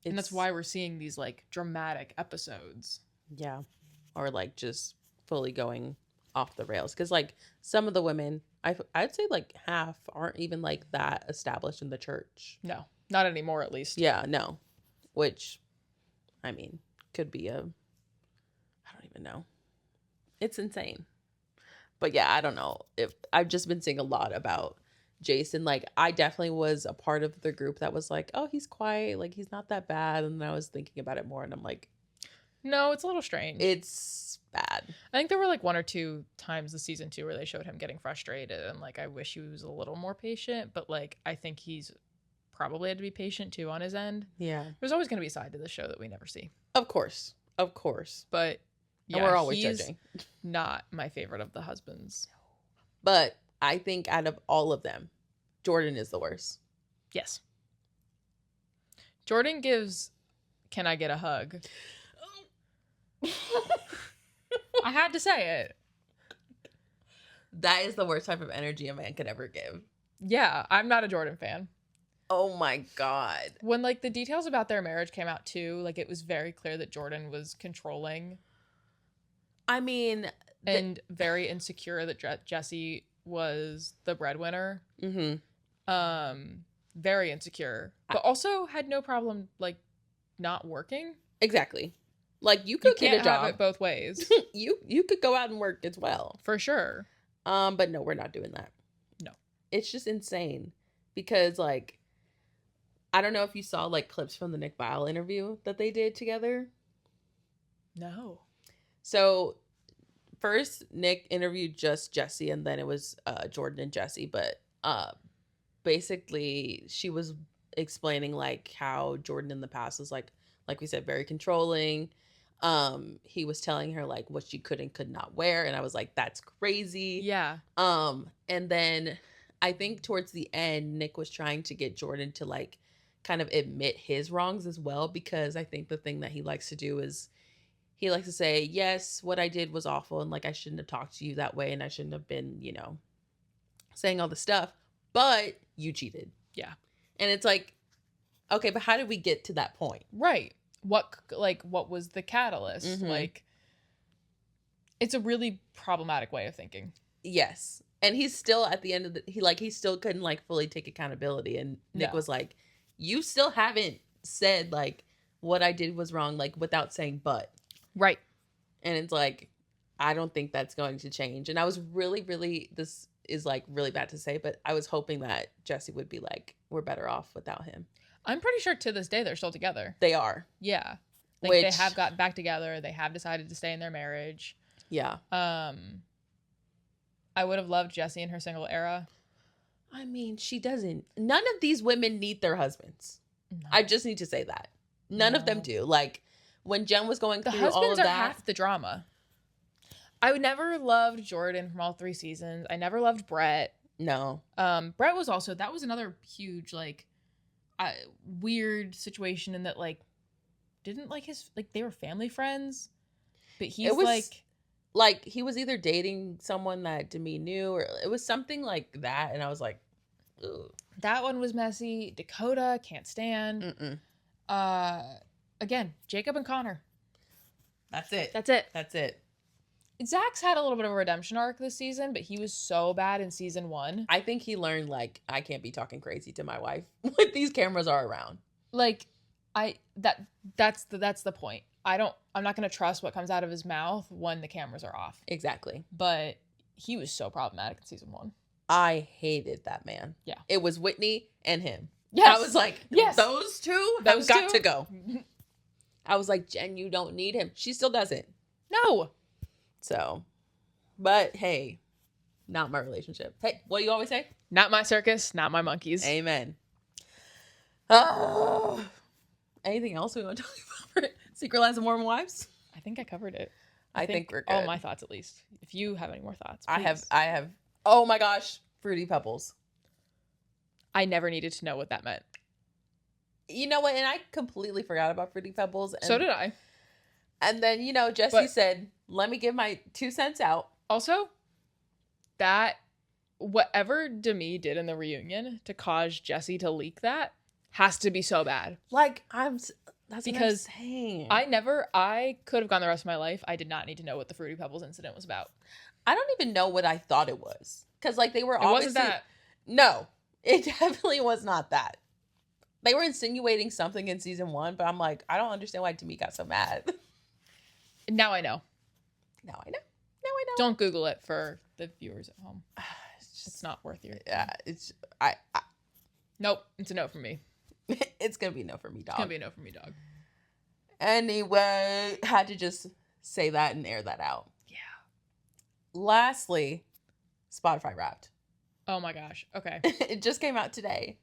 And that's why we're seeing these like dramatic episodes. Yeah. Or like just fully going off the rails. Because like some of the women, I'd say like half aren't even like that established in the church. No, not anymore at least. Yeah, no. Which, I mean, could be I don't even know. It's insane. But yeah, I don't know. I've just been seeing a lot about Jason. Like, I definitely was a part of the group that was like, oh, he's quiet, like he's not that bad. And then I was thinking about it more and I'm like, no, it's a little strange. It's bad. I think there were like 1 or 2 times this season 2 where they showed him getting frustrated and like I wish he was a little more patient, but like I think he's probably had to be patient too on his end. Yeah. There's always going to be a side to the show that we never see. Of course. But yeah, and we're always judging. Not my favorite of the husbands. But I think out of all of them, Jordan is the worst. Yes. Jordan gives "Can I get a hug?" I had to say it. That is the worst type of energy a man could ever give. Yeah, I'm not a Jordan fan. Oh my God. When like the details about their marriage came out too, like it was very clear that Jordan was controlling. I mean, and very insecure that Jesse was the breadwinner. Very insecure, but also had no problem like not working. Exactly. Like you could get a job. Have it both ways. you could go out and work as well. For sure. But no, we're not doing that. No. It's just insane because like I don't know if you saw like clips from the Nick Viall interview that they did together. No. So first Nick interviewed just Jesse and then it was Jordan and Jesse, but basically she was explaining like how Jordan in the past was like we said, very controlling. He was telling her like what she could and could not wear, and I was like, that's crazy. Yeah. And then I think towards the end, Nick was trying to get Jordan to like kind of admit his wrongs as well, because I think the thing that he likes to do is he likes to say, yes, what I did was awful, and like I shouldn't have talked to you that way, and I shouldn't have been, you know, saying all this stuff, but you cheated. Yeah. And it's like, okay, but how did we get to that point? Right. What was the catalyst? Mm-hmm. Like, it's a really problematic way of thinking. Yes. And he's still at the end of he still couldn't like fully take accountability. And Nick was like, you still haven't said like what I did was wrong, like without saying but. Right. And it's like, I don't think that's going to change. And I was really, this is like really bad to say, but I was hoping that Jesse would be like, we're better off without him. I'm pretty sure to this day they're still together. They are. Yeah. Like they have gotten back together. They have decided to stay in their marriage. Yeah. I would have loved Jessie in her single era. I mean, she doesn't. None of these women need their husbands. No. I just need to say that. None of them do. Like, when Jen was going through all of that. The husbands are half the drama. I never loved Jordan from all 3 seasons. I never loved Brett. No. Brett was also, that was another huge, like, weird situation in that, like, didn't, like, they were family friends, but he's, like, he was either dating someone that Demi knew, or it was something like that, and I was like, ugh. That one was messy. Dakota, can't stand. Again, Jacob and Connor. That's it. That's it. That's it. Zach's had a little bit of a redemption arc this season, but he was so bad in season 1. I think he learned, like, I can't be talking crazy to my wife when these cameras are around. Like, that's the point. I'm not going to trust what comes out of his mouth when the cameras are off. Exactly. But he was so problematic in season 1. I hated that man. Yeah. It was Whitney and him. Yes. I was like, yes. Those two have got to go. I was like, Jen, you don't need him. She still doesn't. No. So, but hey, not my relationship. Hey, what do you always say? Not my circus, not my monkeys. Amen. Anything else we want to talk about for Secret Lives of Mormon Wives? I think I covered it. I think we're good. All my thoughts, at least. If you have any more thoughts, please. I have. Oh my gosh, Fruity Pebbles. I never needed to know what that meant. You know what? And I completely forgot about Fruity Pebbles. And, so did I. And then, Jesse said, let me give my 2 cents out. Also, that whatever Demi did in the reunion to cause Jesse to leak that has to be so bad. Like, that's because what I'm saying. I could have gone the rest of my life. I did not need to know what the Fruity Pebbles incident was about. I don't even know what I thought it was. Because, like, they were obviously... It wasn't that. No, it definitely was not that. They were insinuating something in season 1, but I'm like, I don't understand why Demi got so mad. Now I know. Now I know. Don't Google it for the viewers at home. It's not worth your... Yeah, Nope, it's a no from me. It's going to be a no for me, dog. It's going to be a no for me, dog. Anyway, had to just say that and air that out. Yeah. Lastly, Spotify Wrapped. Oh my gosh. Okay. It just came out today.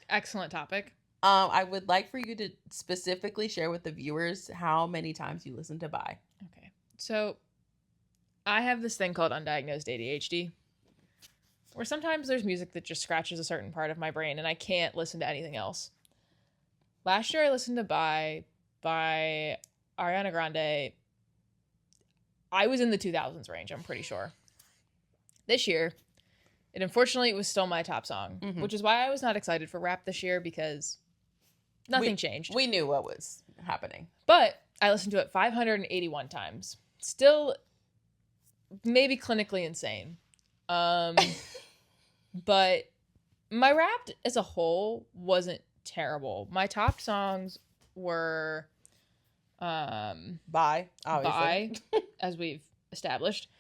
Excellent topic. I would like for you to specifically share with the viewers how many times you listen to Bye. Okay. So, I have this thing called undiagnosed ADHD, where sometimes there's music that just scratches a certain part of my brain and I can't listen to anything else. Last year I listened to Bye by Ariana Grande. I was in the 2000s range, I'm pretty sure. This year, it was still my top song, which is why I was not excited for Wrapped this year, because nothing changed. We knew what was happening. But I listened to it 581 times. Still maybe clinically insane. But my Wrapped as a whole wasn't terrible. My top songs were Bye, obviously. Bye, as we've established.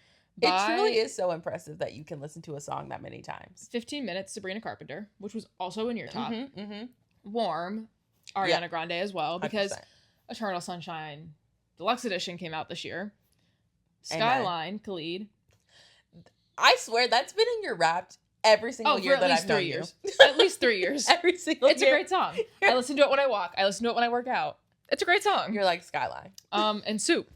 It truly is so impressive that you can listen to a song that many times. 15 Minutes, Sabrina Carpenter, which was also in your top. Warm, Ariana Grande as well, because 100%. Eternal Sunshine Deluxe Edition came out this year. Skyline, Khalid. I swear that's been in your Wrapped every single year that I've known you. At least 3 years. Every single year. It's a great song. I listen to it when I walk. I listen to it when I work out. It's a great song. You're like Skyline. And Soup.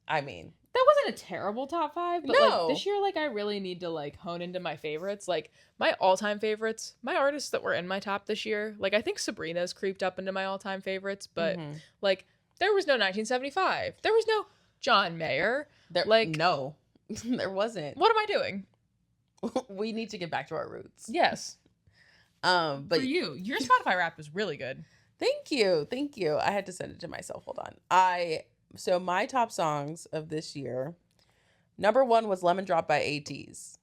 I mean, that wasn't a terrible top 5, but like this year, like I really need to like hone into my favorites. Like my all-time favorites, my artists that were in my top this year. Like I think Sabrina's creeped up into my all-time favorites, but like there was no 1975. There was no John Mayer. There wasn't. What am I doing? We need to get back to our roots. Yes. But for you, your Spotify Wrapped was really good. Thank you. I had to send it to myself. Hold on. So my top songs of this year, number 1 was Lemon Drop by ATEEZ.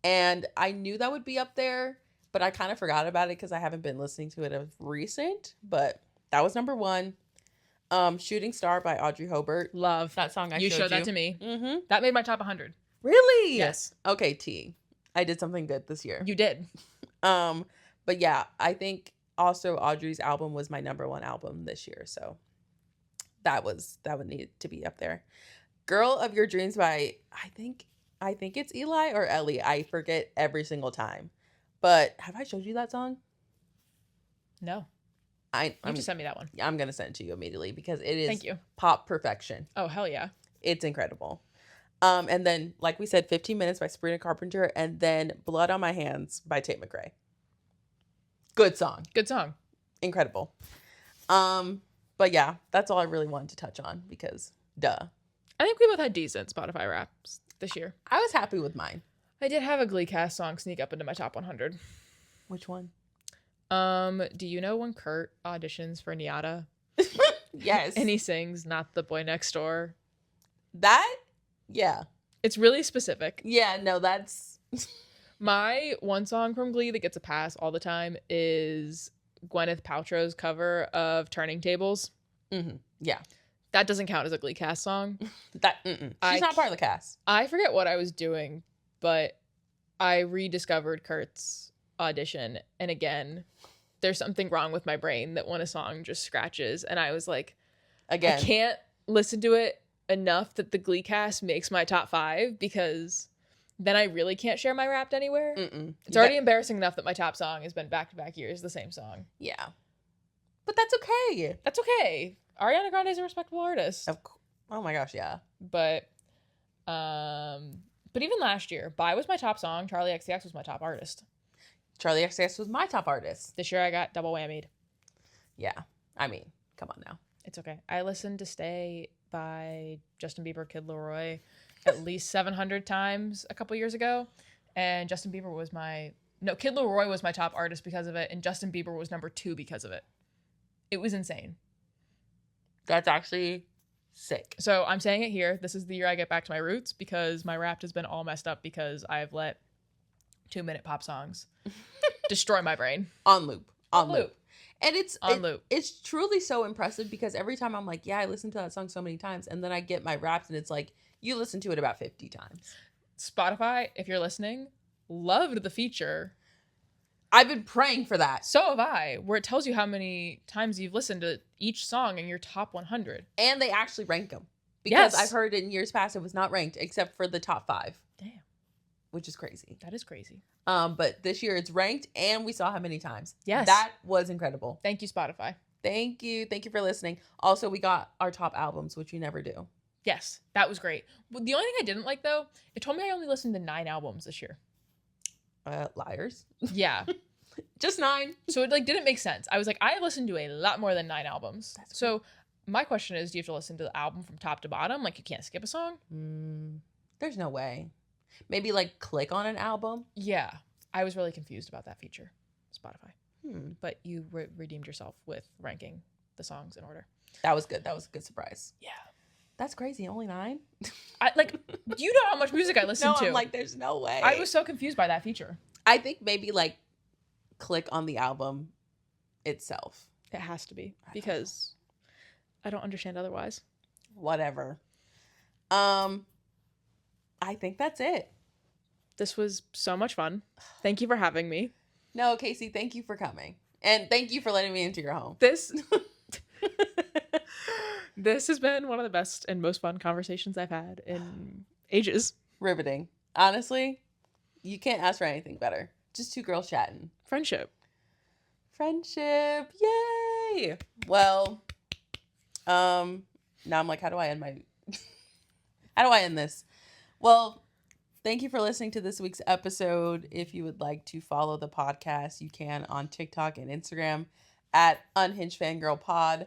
And I knew that would be up there, but I kind of forgot about it because I haven't been listening to it of recent. But that was number 1. Shooting Star by Audrey Hobart. Love. That song You showed that to me. Mm-hmm. That made my top 100. Really? Yes. Okay, T. I did something good this year. You did. But yeah, I think also Audrey's album was my number one album this year. So that would need to be up there. Girl of Your Dreams by I think it's Eli or Ellie. I forget every single time. But have I showed you that song? No. You just sent me that one. I'm gonna send it to you immediately because it is Thank you. pop perfection. Oh, hell yeah. It's incredible. And then, like we said, 15 Minutes by Sabrina Carpenter, and then Blood on My Hands by Tate McRae. Good song. Good song. Incredible. But yeah, that's all I really wanted to touch on because duh. I think we both had decent Spotify raps this year. I was happy with mine. I did have a Glee cast song sneak up into my top 100. Which one? Do you know when Kurt auditions for Nyada? Yes. And he sings Not the Boy Next Door? That? Yeah. It's really specific. Yeah, no, that's... My one song from Glee that gets a pass all the time is Gwyneth Paltrow's cover of Turning Tables. Mm-hmm. Yeah. That doesn't count as a Glee cast song. She's not part of the cast. I forget what I was doing, but I rediscovered Kurt's audition. And again, there's something wrong with my brain that when a song just scratches. And I was like, again, I can't listen to it enough that the Glee cast makes my top 5 because then I really can't share my Wrapped anywhere. It's already embarrassing enough that my top song has been back-to-back years the same song. Yeah. But that's okay. That's okay. Ariana Grande is a respectable artist. Oh my gosh, yeah. But even last year, Bye was my top song. Charlie XCX was my top artist. Charlie XCX was my top artist. This year I got double whammied. Yeah. I mean, come on now. It's okay. I listened to Stay by Justin Bieber, Kid Laroi at least 700 times a couple years ago. And Kid Laroi was my top artist because of it. And Justin Bieber was number 2 because of it. It was insane. That's actually sick. So I'm saying it here. This is the year I get back to my roots because my Wrapped has been all messed up because I've let 2-minute pop songs destroy my brain. On loop. And loop. It's truly so impressive because every time I'm like, yeah, I listened to that song so many times. And then I get my Wrapped and it's like, you listen to it about 50 times. Spotify, if you're listening, loved the feature. I've been praying for that. So have I, where it tells you how many times you've listened to each song in your top 100. And they actually rank them. Because I've heard in years past it was not ranked except for the top 5. Damn. Which is crazy. That is crazy. But this year it's ranked and we saw how many times. Yes. That was incredible. Thank you, Spotify. Thank you. Thank you for listening. Also, we got our top albums, which you never do. Yes, that was great. The only thing I didn't like, though, it told me I only listened to 9 albums this year. Liars. Yeah. Just 9. So it didn't make sense. I was like, I listened to a lot more than 9 albums. So my question is, do you have to listen to the album from top to bottom? Like, you can't skip a song? There's no way. Maybe click on an album? Yeah. I was really confused about that feature, Spotify. But you redeemed yourself with ranking the songs in order. That was good. That was a good surprise. Yeah. That's crazy. Only 9? Do you know how much music I listen to? I'm like, there's no way. I was so confused by that feature. I think maybe click on the album itself. It has to be because I don't understand otherwise. Whatever. I think that's it. This was so much fun. Thank you for having me. No, Casey, thank you for coming. And thank you for letting me into your home. This has been one of the best and most fun conversations I've had in ages. Riveting. Honestly, you can't ask for anything better. Just 2 girls chatting. Friendship. Yay! Well, now I'm like, how do I end this? Well, thank you for listening to this week's episode. If you would like to follow the podcast, you can on TikTok and Instagram at Unhinged Fangirl Pod.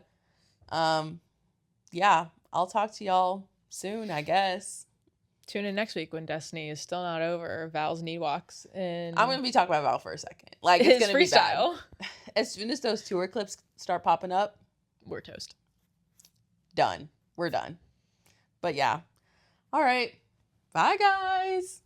Yeah, I'll talk to y'all soon, I guess. Tune in next week when Destiny is still not over Val's knee walks. And I'm going to be talking about Val for a second. It's going to be freestyle. Bad. As soon as those tour clips start popping up, we're toast. Done. We're done. But yeah. All right. Bye, guys.